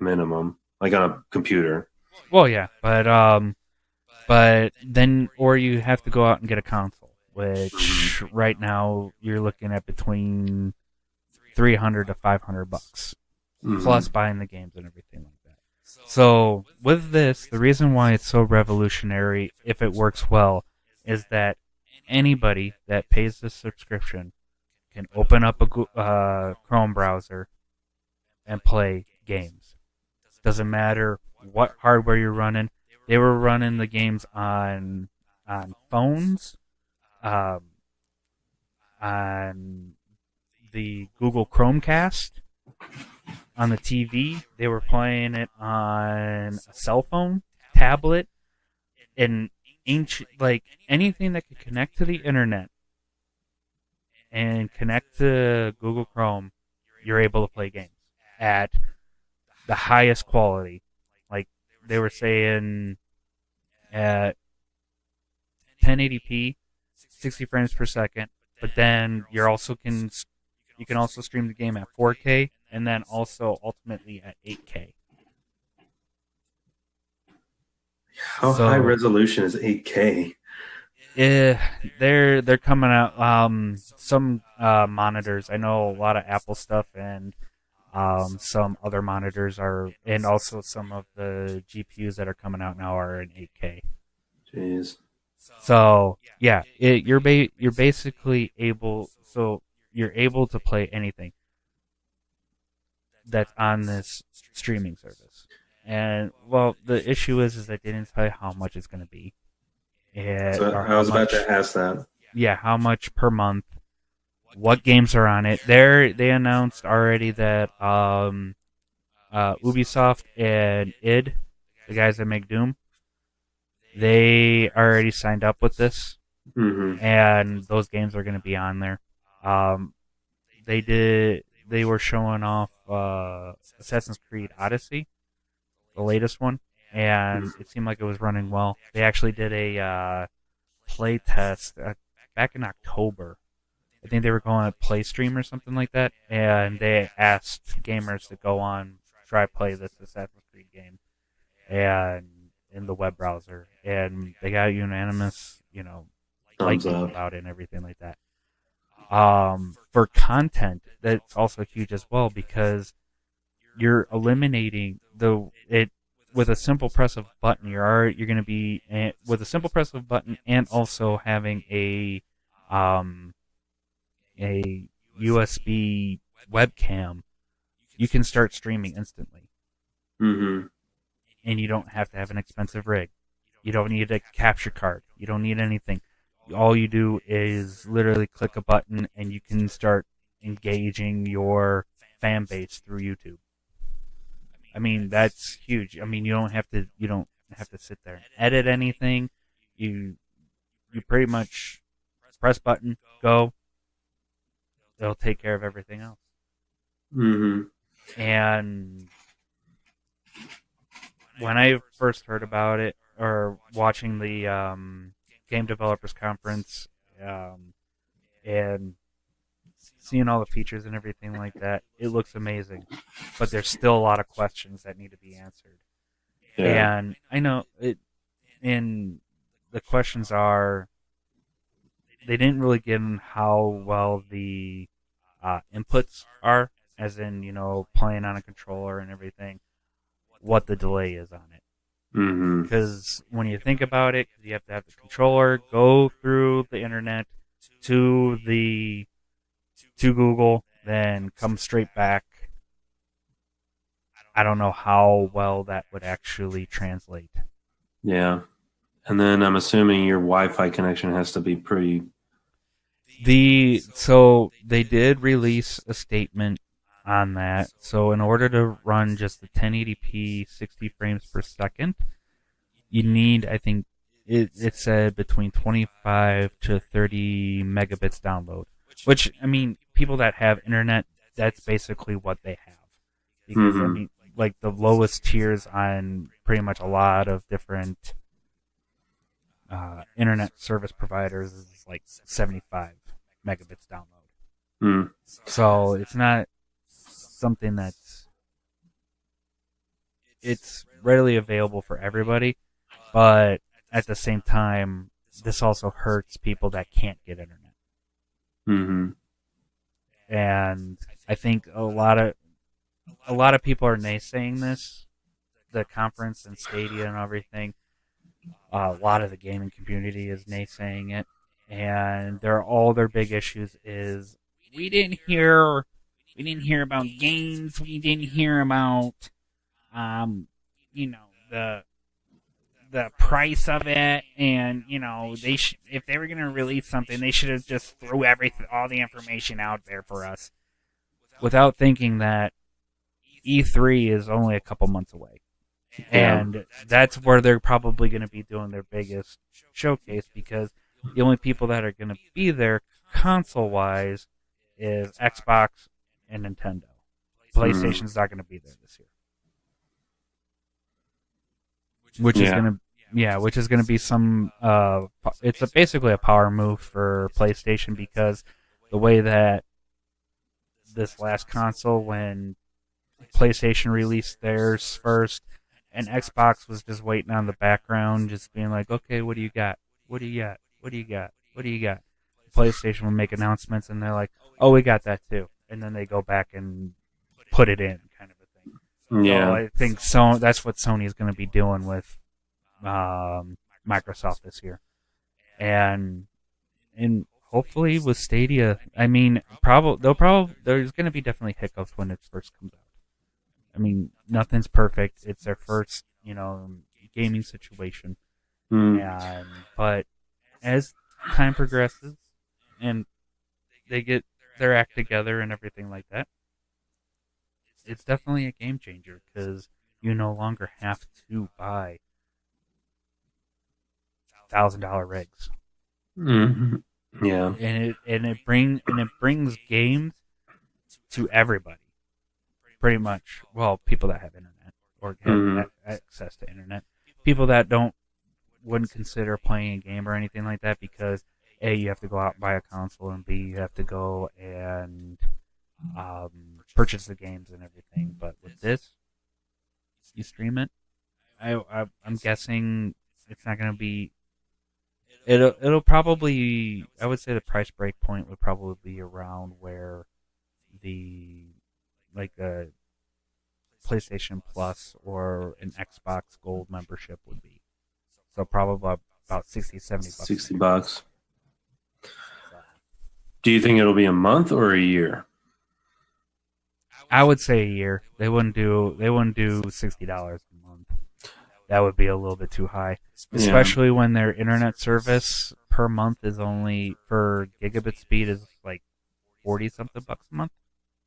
minimum, like on a computer. Well, yeah, but then you have to go out and get a console, which right now you're looking at between $300 to $500 plus buying the games and everything like that. So with this, the reason why it's so revolutionary, if it works well, is that anybody that pays this subscription can open up a Chrome browser and play games. Doesn't matter what hardware you're running. They were running the games on phones, on the Google Chromecast, on the TV. They were playing it on a cell phone, tablet, and anything that could connect to the internet and connect to Google Chrome. You're able to play games at the highest quality. Like they were saying, at 1080p, 60 frames per second. But then you can also stream the game at 4K, and then also ultimately at 8K. How high resolution is 8K? They're coming out. Some monitors. I know a lot of Apple stuff, and some other monitors are, and also some of the GPUs that are coming out now are in 8K. Jeez. So yeah, you're basically able. So you're able to play anything that's on this streaming service. And well, the issue is that they didn't tell you how much it's going to be. So I was about to ask that. Yeah, how much per month? What games are on it? They announced already that Ubisoft and id the guys that make Doom, they already signed up with this, and those games are going to be on there. They were showing off Assassin's Creed Odyssey, the latest one, and it seemed like it was running well. They actually did a play test back in October. I think they were calling it PlayStream or something like that, and they asked gamers to go on, try play this Assassin's Creed game, and in the web browser, and they got unanimous, liking about it and everything like that. For content, that's also huge as well, because you're eliminating with a simple press of a button. You're going to be with a simple press of a button, and also having a USB webcam, you can start streaming instantly. And you don't have to have an expensive rig. You don't need a capture card. You don't need anything. All you do is literally click a button, and you can start engaging your fan base through YouTube. I mean, that's huge. I mean, you don't have to sit there and edit anything. You pretty much press button, go. It'll take care of everything else. And when I first heard about it, or watching the Game Developers Conference, and seeing all the features and everything like that, it looks amazing. But there's still a lot of questions that need to be answered. Yeah. And I know it. And the questions are, they didn't really give them how well the inputs are, as in, playing on a controller and everything, what the delay is on it. Because when you think about it, you have to have the controller go through the internet to Google, then come straight back. I don't know how well that would actually translate. Yeah. And then I'm assuming your Wi-Fi connection has to be pretty... So they did release a statement on that. So in order to run just the 1080p 60 frames per second, you need, I think, it said between 25 to 30 megabits download. Which, I mean, people that have internet, that's basically what they have. Because, I mean, like the lowest tiers on pretty much a lot of different internet service providers is like 75 megabits download. So it's not something it's readily available for everybody, but at the same time, this also hurts people that can't get internet. And I think a lot of people are naysaying this, the conference and Stadia and everything. A lot of the gaming community is naysaying it, and all their big issues is we didn't hear about games, we didn't hear about the price of it, and if they were going to release something, they should have just threw all the information out there for us, without thinking that E3 is only a couple months away. And that's where they're probably going to be doing their biggest showcase, because the only people that are going to be there console-wise is Xbox and Nintendo. PlayStation's not going to be there this year. Which is going to be some. It's basically a power move for PlayStation, because the way that this last console, when PlayStation released theirs first, and Xbox was just waiting on the background, just being like, okay, what do you got? What do you got? What do you got? What do you got? PlayStation will make announcements, and they're like, oh, we got that too. And then they go back and put it in, kind of a thing. Yeah. So I think that's what Sony is going to be doing with Microsoft this year. And hopefully with Stadia, I mean, there's going to be definitely hiccups when it first comes out. I mean, nothing's perfect. It's their first, gaming situation. But as time progresses and they get their act together and everything like that, it's definitely a game changer, because you no longer have to buy $1,000 rigs. Hmm. Yeah. And it brings games to everybody, pretty much. Well, people that have internet or have Hmm. access to internet, people that wouldn't consider playing a game or anything like that because A, you have to go out and buy a console, and B, you have to go and purchase the games and everything. But with this, you stream it. I'm guessing it's not going to be. It'll probably. I would say the price break point would probably be around where the like a PlayStation Plus or an Xbox Gold membership would be. So probably about 60, 70 bucks. $60. Do you think it'll be a month or a year? I would say a year. They wouldn't do $60 a month. That would be a little bit too high, especially when their internet service per month is only for gigabit speed is like 40 something bucks a month.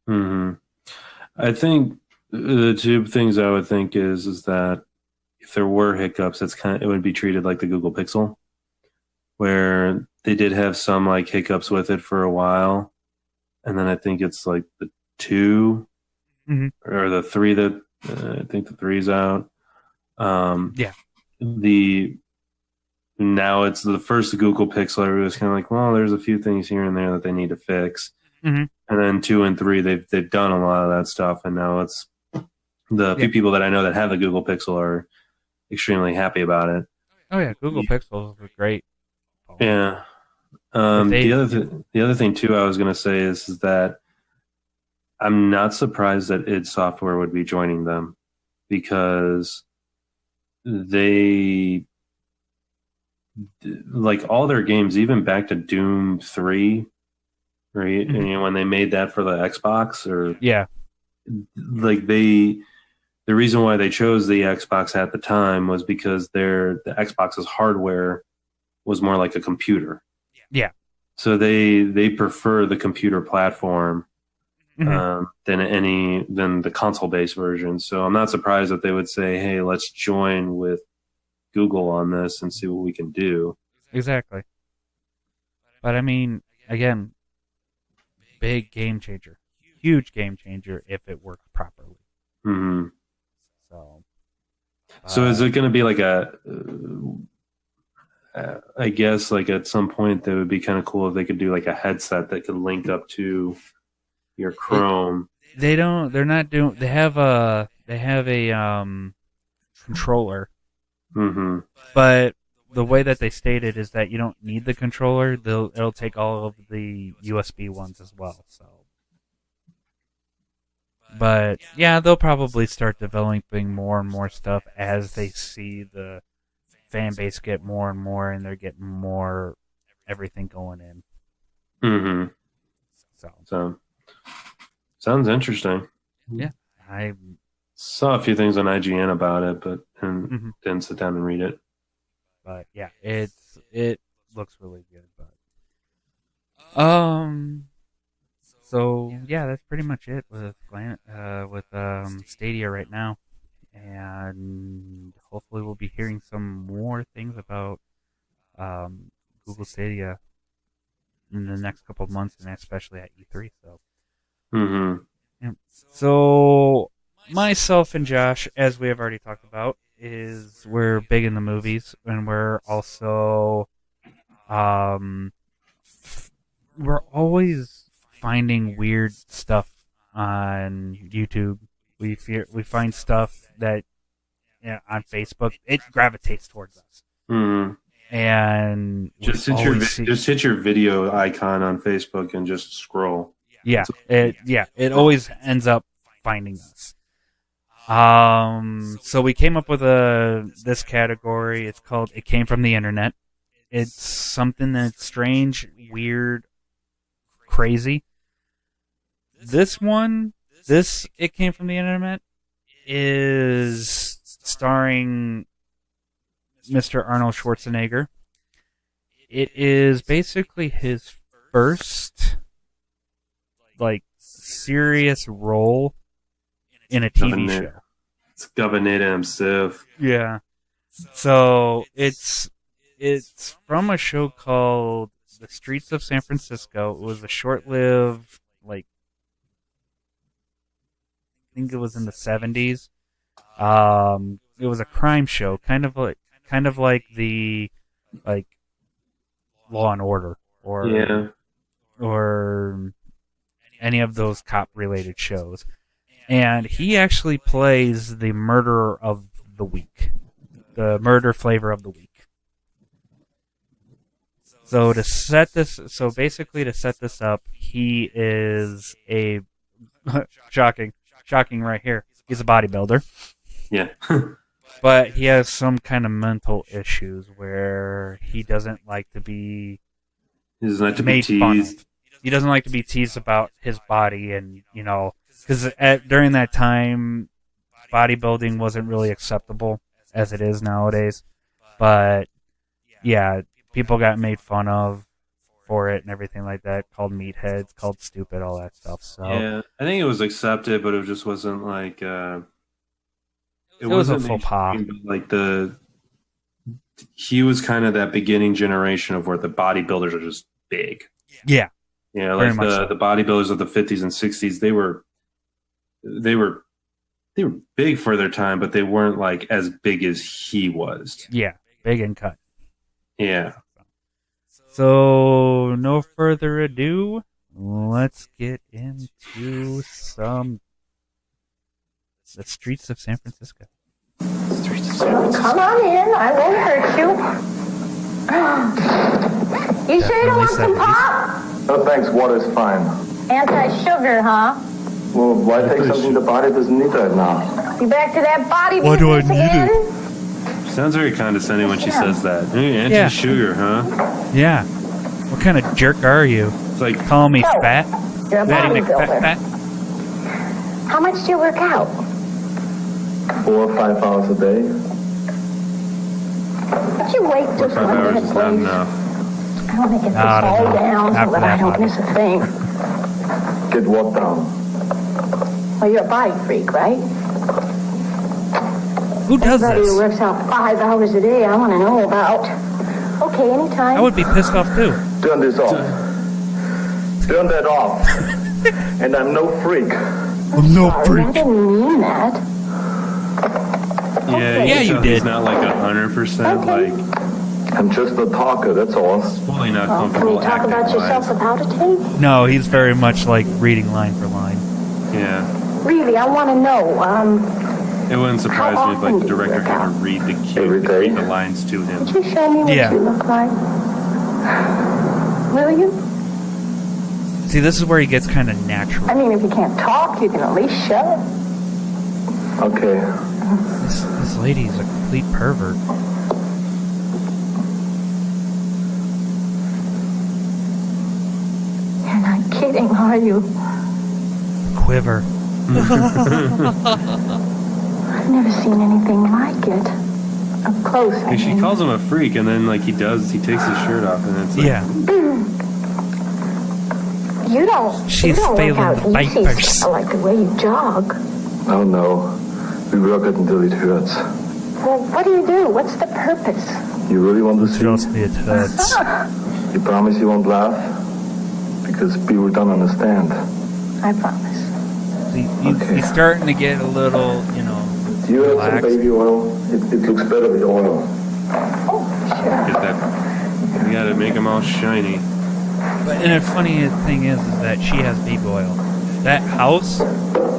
Hmm. I think the two things I would think is that if there were hiccups, it would be treated like the Google Pixel, where they did have some like hiccups with it for a while, and then I think it's like the two or the three that I think the three's out. Yeah. The Now it's the first Google Pixel. Everybody was kind of like, well, there's a few things here and there that they need to fix. Mm-hmm. And then 2 and 3, they've done a lot of that stuff, and now it's the few people that I know that have the Google Pixel are extremely happy about it. Oh yeah, Google Pixel is great. Yeah. The other thing too, I was going to say is that I'm not surprised that id Software would be joining them, because they like all their games, even back to Doom 3, right? Mm-hmm. And when they made that for the Xbox, or like the reason why they chose the Xbox at the time was because the Xbox's hardware was more like a computer. Yeah. So they prefer the computer platform than the console based version. So I'm not surprised that they would say, "Hey, let's join with Google on this and see what we can do." Exactly. But I mean, again, big game changer, huge game changer if it works properly. Mm-hmm. So is it going to be like I guess like at some point that would be kind of cool if they could do like a headset that could link up to your Chrome. They have a controller. Mm-hmm. But the way that they stated is that you don't need the controller. It'll take all of the USB ones as well. So, but yeah, they'll probably start developing more and more stuff as they see the fan base get more and more, and they're getting more everything going in. Mm-hmm. So sounds interesting. Yeah, I saw a few things on IGN about it, but didn't sit down and read it. But yeah, it looks really good. But so yeah, that's pretty much it with Stadia right now, and hopefully we'll be hearing some more things about Google Stadia in the next couple of months, and especially at E3. So, yeah. So myself and Josh, as we have already talked about, we're big in the movies, and we're also we're always finding weird stuff on YouTube. We find stuff that on Facebook, it gravitates towards us. Mm-hmm. And just hit your video icon on Facebook and just scroll. Yeah, it always ends up finding us. So we came up with this category. It's called "It Came from the Internet." It's something that's strange, weird, crazy. This "It Came from the Internet" is starring Mr. Arnold Schwarzenegger. It is basically his first serious role in a TV show. It's Governor himself. Yeah. So it's from a show called The Streets of San Francisco. It was a short-lived, like, I think it was in the 70s. It was a crime show, kind of like the like Law and Order or any of those cop-related shows. And he actually plays the murderer of the week, the murder flavor of the week. So basically to set this up, he is a shocking right here. He's a bodybuilder. Yeah. But he has some kind of mental issues where he doesn't like to be made fun of. He doesn't like to be teased about his body, and because during that time, bodybuilding wasn't really acceptable as it is nowadays. But yeah, people got made fun of for it and everything like that, called meatheads, called stupid, all that stuff. So yeah, I think it was accepted, but it just wasn't like it was a faux pas. Like he was kind of that beginning generation of where the bodybuilders are just big. Yeah. Yeah, like the bodybuilders of the 50s and 60s, they were big for their time, but they weren't like as big as he was. Yeah, big and cut. Yeah. So, no further ado, let's get into the streets of San Francisco. Come on in, I won't hurt you. You sure you don't want some pop? No, thanks. Water's fine. Anti-sugar, huh? Well, why take something the body doesn't need right now? You back to that body Why do I business need again? it? Sounds very condescending when she says that. Hey, anti-sugar, huh? Yeah. What kind of jerk are you? It's like calling me fat? You're a Fatty bodybuilder. McFat? How much do you work out? 4 or 5 hours a day. Could you wait just 5 1 hours minute, is not please? enough. I want to get this I don't all know. down Not so for that I that don't body. miss a thing. Get what down? Well, you're a body freak, right? Who does Somebody who this? works out 5 hours a day, I want to know about. Okay, anytime. I would be pissed off too. Turn this off. Turn that off. And I'm no freak. No Sorry, I didn't mean that. Yeah, Yeah, you tell did. He's not like 100%. Okay. Like I'm just a talker, that's all. fully not Well, can comfortable you talk acting about yourself wise. without a tape? No, he's very much like reading line for line. Yeah. Really, I want to know. It wouldn't surprise me if like the director had to read the Every cue, day? read the lines to him. Could you show me what Yeah. you look like? Will you? See, this is where he gets kind of natural. I mean, if you can't talk, you can at least show it. Okay. This lady's a complete pervert. You're not kidding, are you? Quiver. I've never seen anything like it. Up close, I Like, she mean. calls him a freak, and then like he takes his shirt off, and it's like, Yeah. You don't. She's you don't failing work out the easy. vipers. I like the way you jog. Oh no. We work it until it hurts. Well, what do you do? What's the purpose? You really want to see? Just me, it hurts. You promise you won't laugh? Because people don't understand. I promise. See, Okay. he's starting to get a little, Do you have some relaxed. baby oil? It looks better with oil. Oh, sure. get that. You gotta make them all shiny. And the funny thing is that she has baby oil. That house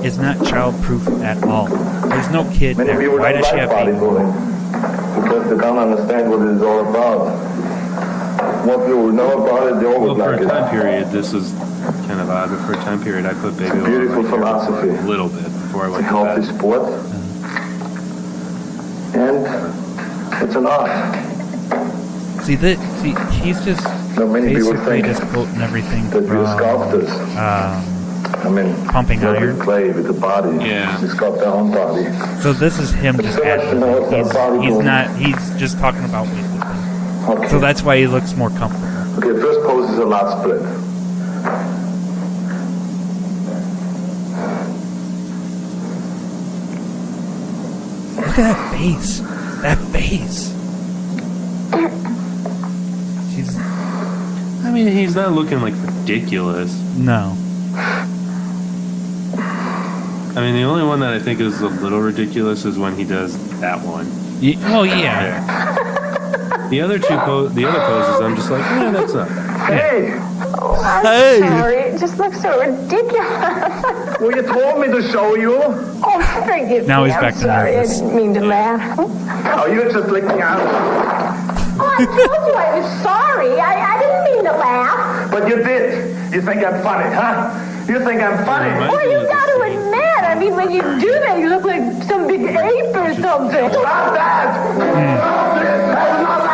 is not childproof at all. There's no kid Many there. people Why don't does she like have baby oil? bodybuilding because they don't understand what it is all about. What people know about it, they all Well, would for like a it. time period, this was kind of odd, but for a time period, I put baby oil Beautiful in my hair philosophy. for a little bit before I It's a went to healthy bed. sport. And it's an art. See, he's just Now many people basically think just quoting everything that we're sculptors. I mean, Pumping not iron. with clay, with the body. Yeah. They sculpt their own body. So this is him But just so much to know adding. about bodybuilding. He's just talking about weightlifting. Okay. So that's why he looks more comfortable. Okay, first pose is a lat split. Look at that face. That face. She's... I mean, he's not looking like ridiculous. No. I mean, the only one that I think is a little ridiculous is when he does that one. Well, yeah. The other poses, I'm just like, that's not bad. Hey! Oh, I'm Hey. sorry. It just looks so ridiculous. Well, you told me to show you. Oh, forgive Now me. he's back I'm to sorry. I nervous. didn't mean to laugh. Oh, you're just licking out. Oh, I told you I was sorry. I didn't mean to laugh. But you did. You think I'm funny, huh? You think I'm funny? Well, you got to admit. I mean, when you do that, you look like some big ape or something. Stop that! Stop this! I'm not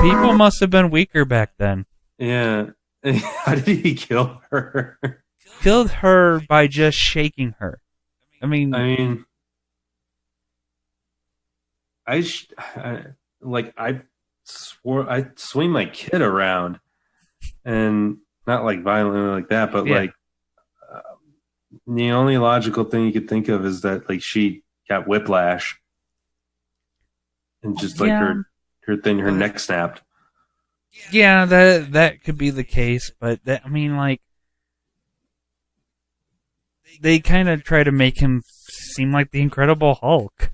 People must have been weaker back then. Yeah. How did he kill her? Killed her by just shaking her. I mean, I swore I'd swing my kid around, and not like violently like that, but Yeah. The only logical thing you could think of is that like she got whiplash, and just like Yeah. her neck snapped. yeah, that could be the case, but they kind of try to make him seem like the Incredible Hulk,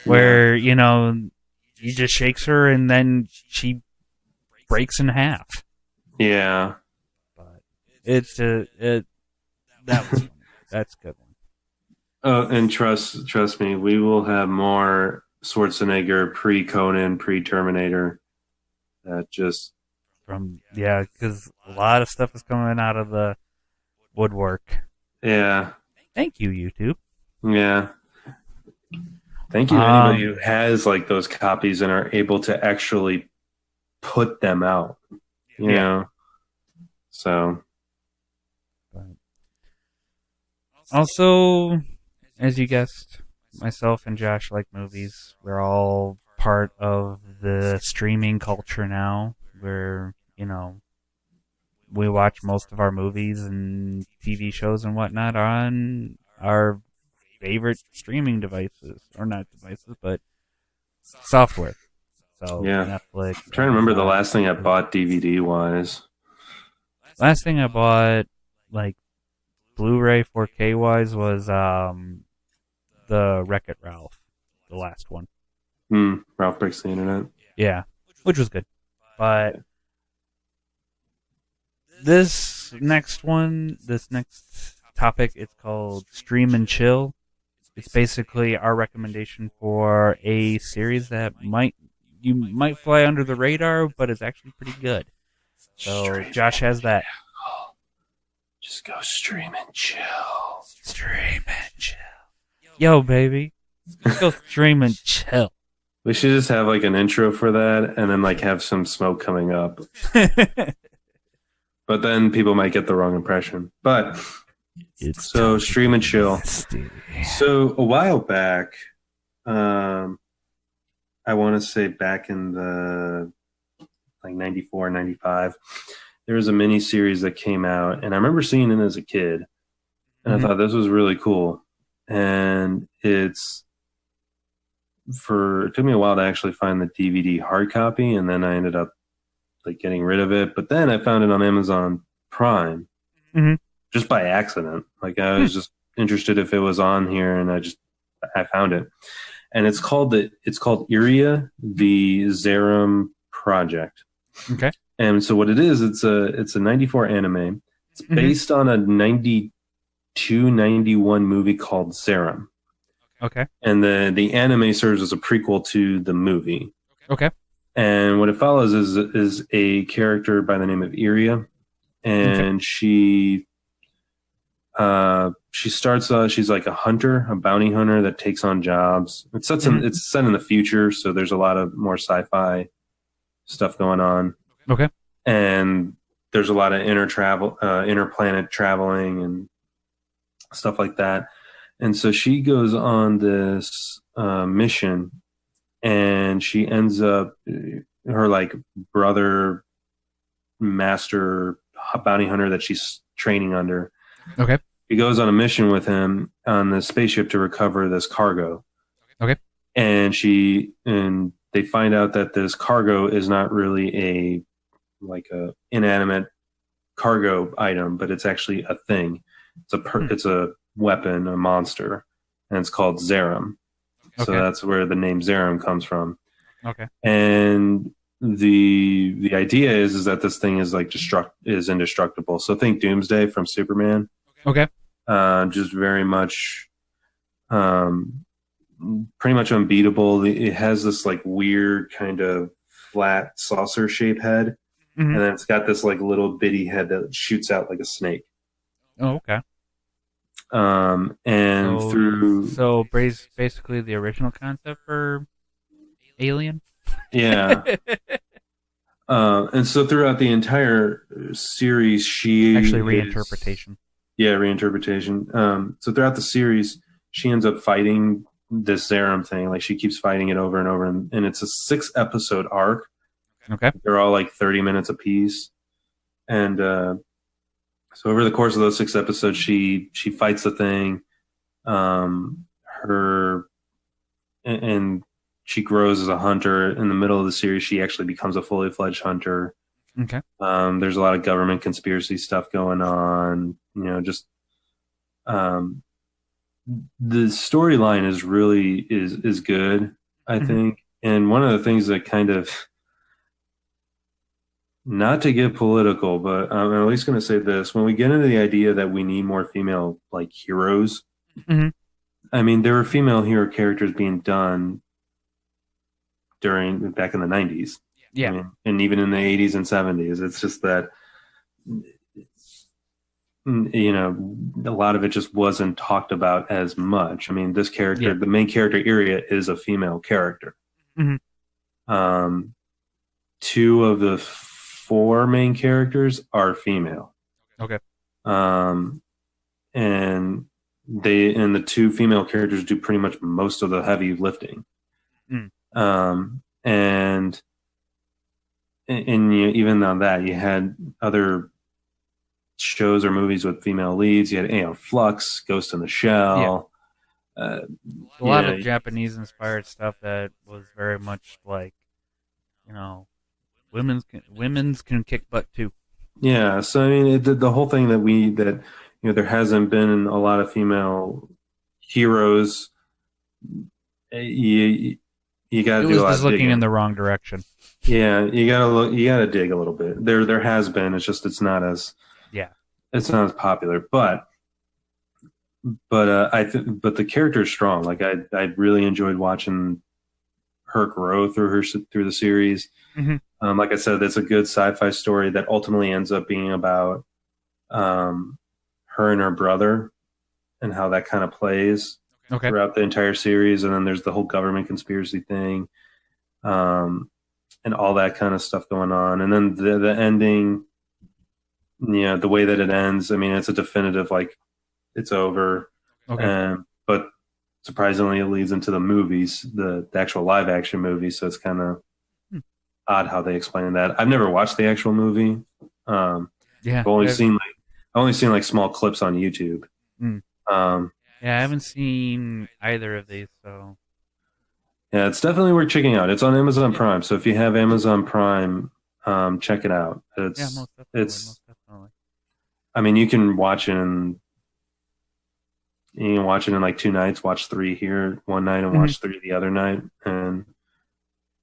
where he just shakes her and then she breaks in half. Yeah. But it's that was funny. That's a good one. Oh, and trust me, we will have more Schwarzenegger pre-Conan, pre-Terminator. That just Because a lot of stuff is coming out of the woodwork. yeah. Thank you, YouTube. Yeah. Thank you to anybody who has like those copies and are able to actually put them out. You know. So Also, as you guessed, myself and Josh like movies. We're all part of the streaming culture now, where, we watch most of our movies and TV shows and whatnot on our favorite streaming devices. Or not devices, but software. So, Yeah. Netflix. I'm trying to remember the last thing I bought DVD wise. Last thing I bought, like, Blu-ray 4K wise, was the Wreck-It Ralph, the last one. Ralph Breaks the Internet. Yeah, which was good. But this next topic, it's called Stream and Chill. It's basically our recommendation for a series that you might fly under the radar, but is actually pretty good. So Josh has that. Just go stream and chill. Stream and chill. Yo, baby. Let's go stream and chill. We should just have like an intro for that and then like have some smoke coming up. But then people might get the wrong impression. But so stream and chill. So a while back, I want to say back in the like 94, 95, there was a mini series that came out, and I remember seeing it as a kid, and I thought this was really cool. And it took me a while to actually find the DVD hard copy, and then I ended up like getting rid of it. But then I found it on Amazon Prime, just by accident. Like I was just interested if it was on here, and I found it. And it's called Iria, the Zerum Project. Okay. And so what it is, it's a 94 anime. It's based on a 92, 91 movie called Zerum. Okay. And the anime serves as a prequel to the movie. Okay. And what it follows is a character by the name of Iria, and she starts she's like a hunter, a bounty hunter that takes on jobs. It's set in the future, so there's a lot of more sci-fi stuff going on. Okay. And there's a lot of interplanet traveling and stuff like that. And so she goes on this mission, and she ends up her like brother master bounty hunter that she's training under. Okay. He goes on a mission with him on the spaceship to recover this cargo. Okay. And they find out that this cargo is not really a inanimate cargo item, but it's actually a thing. It's a weapon, a monster, and it's called Zerum. So Okay. that's where the name Zerum comes from. Okay. And the idea is that this thing is is indestructible. So think Doomsday from Superman. Okay. Just very much, pretty much unbeatable. It has this like weird kind of flat saucer shaped head, Mhm. and then it's got this like little bitty head that shoots out like a snake. Oh, okay. And so basically the original concept for Alien. yeah. And so throughout the entire series, she Actually, reinterpretation. Yeah, reinterpretation. So throughout the series, she ends up fighting this Zerum thing. Like she keeps fighting it over and over, and it's a 6-episode arc. Okay. They're all like 30 minutes apiece, and so over the course of those 6 episodes, she fights the thing. And she grows as a hunter. In the middle of the series, she actually becomes a fully fledged hunter. Okay. There's a lot of government conspiracy stuff going on. Just the storyline is really is good, I think. And one of the things that kind of, not to get political, but I'm at least going to say this: when we get into the idea that we need more female like heroes, Mhm. I mean, there were female hero characters being done back in the 90s. Yeah. I mean, and even in the 80s and 70s. It's just that, a lot of it just wasn't talked about as much. I mean, this character, the main character area, is a female character. Mhm. 2 of the 4 main characters are female. Okay. And the 2 female characters do pretty much most of the heavy lifting. And even on that, you had other shows or movies with female leads. You had Flux, Ghost in the Shell. A lot of Japanese inspired stuff that was very much like, women's can kick butt too. Yeah, so I mean, the whole thing that there hasn't been a lot of female heroes. You got to do a lot of digging. It was just looking in the wrong direction. Yeah, you gotta dig a little bit. There has been. It's just it's not as popular. But the character is strong. Like I really enjoyed watching her grow through the series. Mm-hmm. Like I said, it's a good sci-fi story that ultimately ends up being about her and her brother and how that kind of plays throughout the entire series. And then there's the whole government conspiracy thing, and all that kind of stuff going on. And then the ending, the way that it ends, I mean, it's a definitive, like, it's over. But surprisingly, it leads into the movies, the actual live action movie. So it's kind of odd how they explain that. I've never watched the actual movie. I've only seen like small clips on YouTube. I haven't seen either of these, so yeah, it's definitely worth checking out. It's on Amazon Prime, so if you have Amazon Prime, check it out. Most definitely. I mean, you can watch it in like 2 nights. Watch 3 here one night and watch 3 the other night, and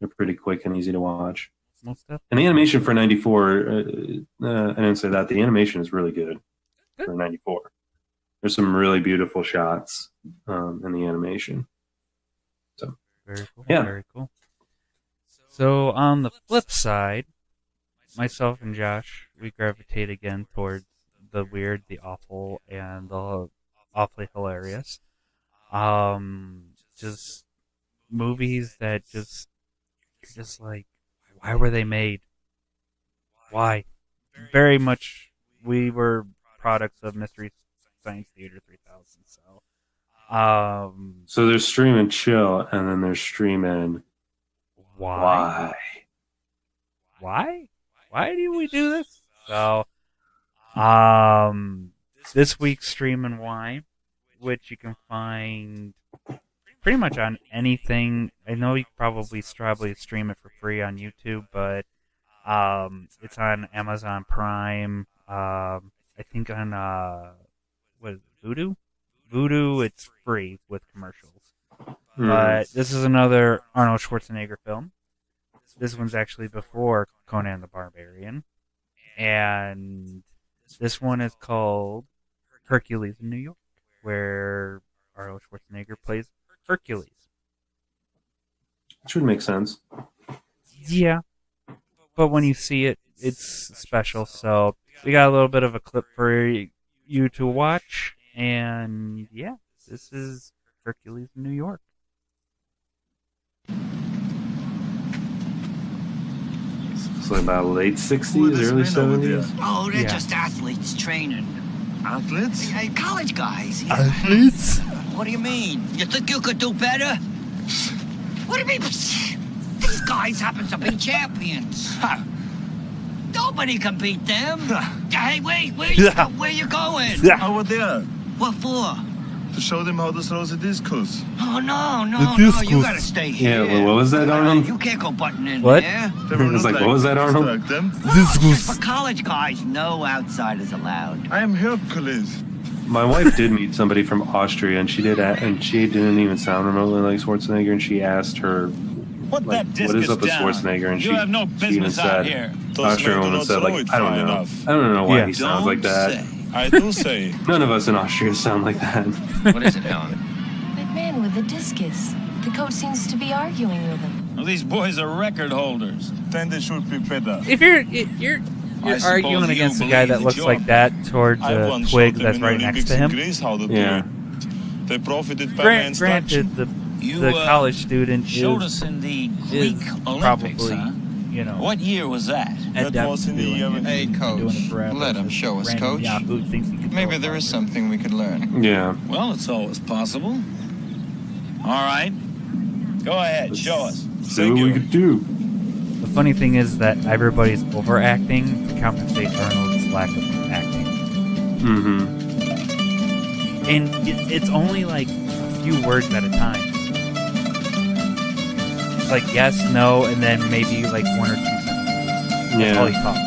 they're pretty quick and easy to watch. Most definitely. And the animation for 94, I didn't say that. The animation is really good for 94. There's some really beautiful shots in the animation. So very cool. Yeah. Very cool. So on the flip side, myself and Josh, we gravitate again towards the weird, the awful, and the awfully hilarious. Just movies that you're just like, why were they made? Why? Very much, we were products of Mystery Science Theater 3000. So there's stream and chill, and then there's stream and why? why? Why do we do this? So, this week's Stream and Why, which you can find pretty much on anything. I know you probably stream it for free on YouTube, but it's on Amazon Prime. I think on what is it, Voodoo? Voodoo, it's free with commercials. But this is another Arnold Schwarzenegger film. This one's actually before Conan the Barbarian. And this one is called Hercules in New York, where Arnold Schwarzenegger plays Hercules. Should make sense. Yeah. But when you see it, it's special. So we got a little bit of a clip for you to watch. And yeah, this is Hercules in New York. It's like about late 60s, early 70s. Oh, they're just athletes training. Athletes? Hey, college guys. Yeah. Athletes? What do you mean? You think you could do better? What do you mean? These guys happen to be champions. Nobody can beat them. Hey, wait, where you going? Over there. What for? To show them how to throw the discus. Oh, no, discus. you gotta stay here. Yeah, well, what was that, Arnold? You can't go butting in What? there. It was like, what was that, Arnold? Distract them. Just for college guys, no outsiders allowed. I am Hercules. My wife did meet somebody from Austria, and she didn't even sound remotely like Schwarzenegger, and she asked her, Put like, that discus what is up with down. Schwarzenegger? And You she have no she even business out said, here. Austrian woman said, like, I don't know. I don't know why he sounds like that. I do say. None of us in Austria sound like that. What is it, Helen? That man with the discus. The coach seems to be arguing with him. Well, these boys are record holders. Then they should be better. If you're I arguing suppose against you a guy that believe looks that like you're- that towards I a once twig showed them that's in right next Olympics to in him, Greece how to do Yeah. it. They profited by my instruction. granted, You, the college student showed is us in the Greek Olympics, probably, huh? you know, What year was that? That adept was in doing the it. Hey, Been coach, doing it forever. let him This show us, random coach. Yahoo thinks he can Maybe throw a there is ball. something we could learn. Yeah. Well, it's always possible. All right. Go ahead, show us. See what we could do. The funny thing is that everybody's overacting to compensate Arnold's lack of acting. Mm-hmm. And it's only like a few words at a time. It's like yes, no, and then maybe like one or two sentences. That's all he Yeah. talks.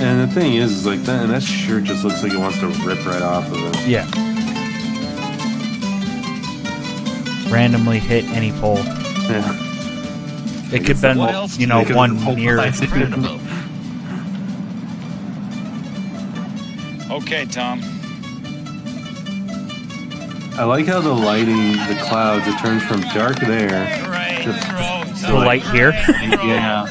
And the thing is like that, and that shirt just looks like it wants to rip right off of it. Yeah. Randomly hit any pole. Yeah. It could have What been, else you know, Because one the whole near it. place- Okay, Tom. I like how the lighting, the clouds, it turns from dark there. Great throw, The light here. Yeah.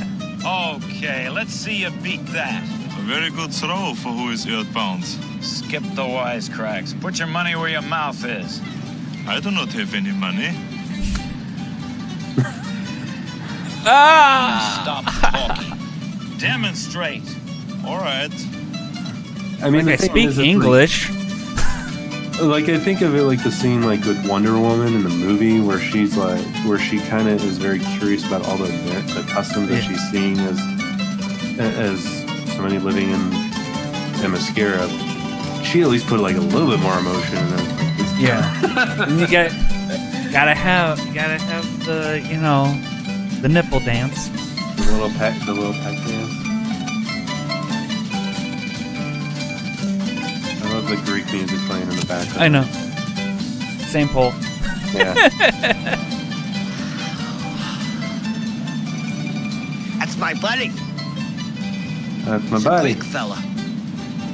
Okay, let's see you beat that. A very good throw for who is earthbound. Skip the wisecracks. Put your money where your mouth is. I do not have any money. Stop talking. Demonstrate. All right. I mean, Like I the thing speak is, it's English. Like I think of it like the scene like with Wonder Woman in the movie where she kind of is very curious about all the customs that she's seeing as somebody living in Themyscira. She at least put like a little bit more emotion in it. Yeah. And you gotta have the, you know, the nipple dance. The little peck dance. I love the Greek music playing in the background. I know. Same pole. Yeah. That's my buddy. That's my He's a buddy. Greek fella.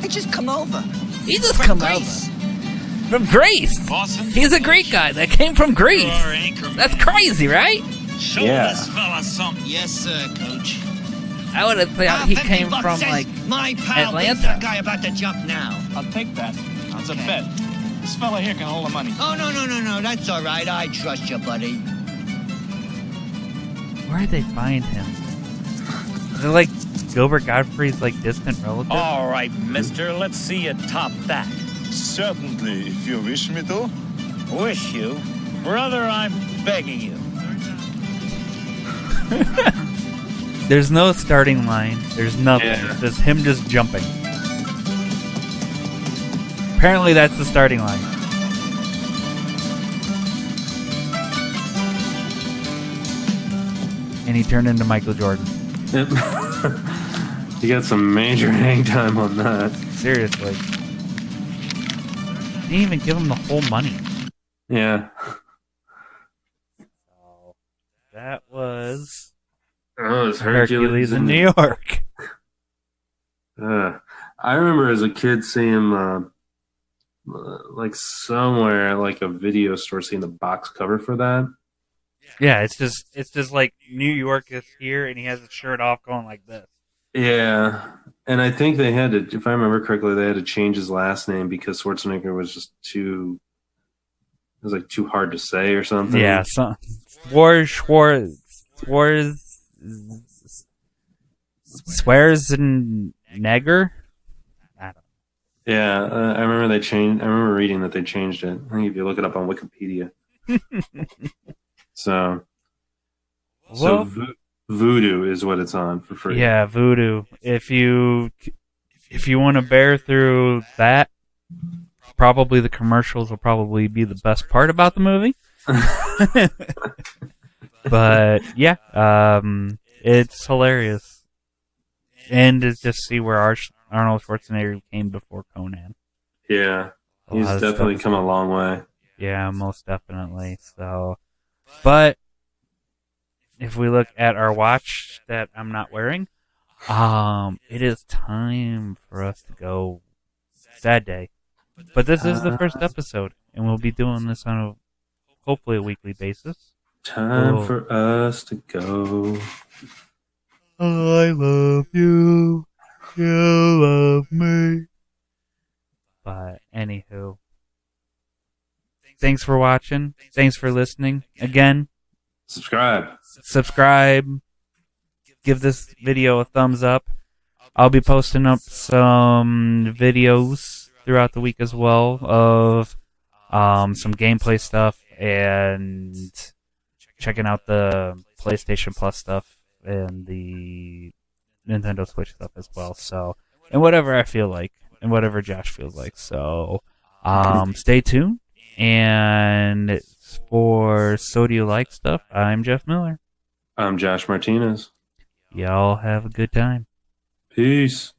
He just come over. He just From come Greece. over. From Greece. Boston? He's a Greek guy that came from Greece. You're our anchorman. That's crazy, right? Show Yeah. this fella something. Yes, sir, coach. I would have thought he came from says like my pal Atlanta. thinks that guy about to jump now. I'll take that. It's Okay. a bet. This fella here can hold the money. Oh, no. That's all right. I trust you, buddy. where'd they find him? Is it like Gilbert Godfrey's like distant relative? All right, mister. Let's see you top that. Certainly, if you wish me to. Wish you. Brother, I'm begging you. There's no starting line. There's nothing. Yeah. It's just him just jumping. Apparently that's the starting line. And he turned into Michael Jordan. Yep. You got some major hang time on that. Seriously. Didn't even give him the whole money. Yeah. So that was Oh, it's Hercules in New York. I remember as a kid seeing him like somewhere, like a video store, seeing the box cover for that. Yeah, it's just like New York is here, and he has his shirt off, going like this. Yeah, and I think they had to, if I remember correctly, they had to change his last name because Schwarzenegger was just too. It was like too hard to say or something. Yeah, Schwarzenegger. Yeah, I remember they changed. I remember reading that they changed it. I think if you look it up on Wikipedia. So Voodoo is what it's on for free. Yeah, Voodoo. If you want to bear through that, probably the commercials will probably be the best part about the movie. But yeah, it's hilarious, and to just see where Arnold Schwarzenegger came before Conan. Yeah, he's definitely come a long way. Yeah, most definitely. So, but if we look at our watch that I'm not wearing, it is time for us to go. Sad day. But this is the first episode, and we'll be doing this on hopefully a weekly basis. Time for us to go. I love you. You love me. But anywho, thanks for watching. Thanks for listening. Again, subscribe. Give this video a thumbs up. I'll be posting up some videos throughout the week as well of some gameplay stuff and checking out the PlayStation Plus stuff and the Nintendo Switch stuff as well. So, and whatever I feel like, and whatever Josh feels like. So, stay tuned. And for So Do You Like Stuff, I'm Jeff Miller. I'm Josh Martinez. Y'all have a good time. Peace.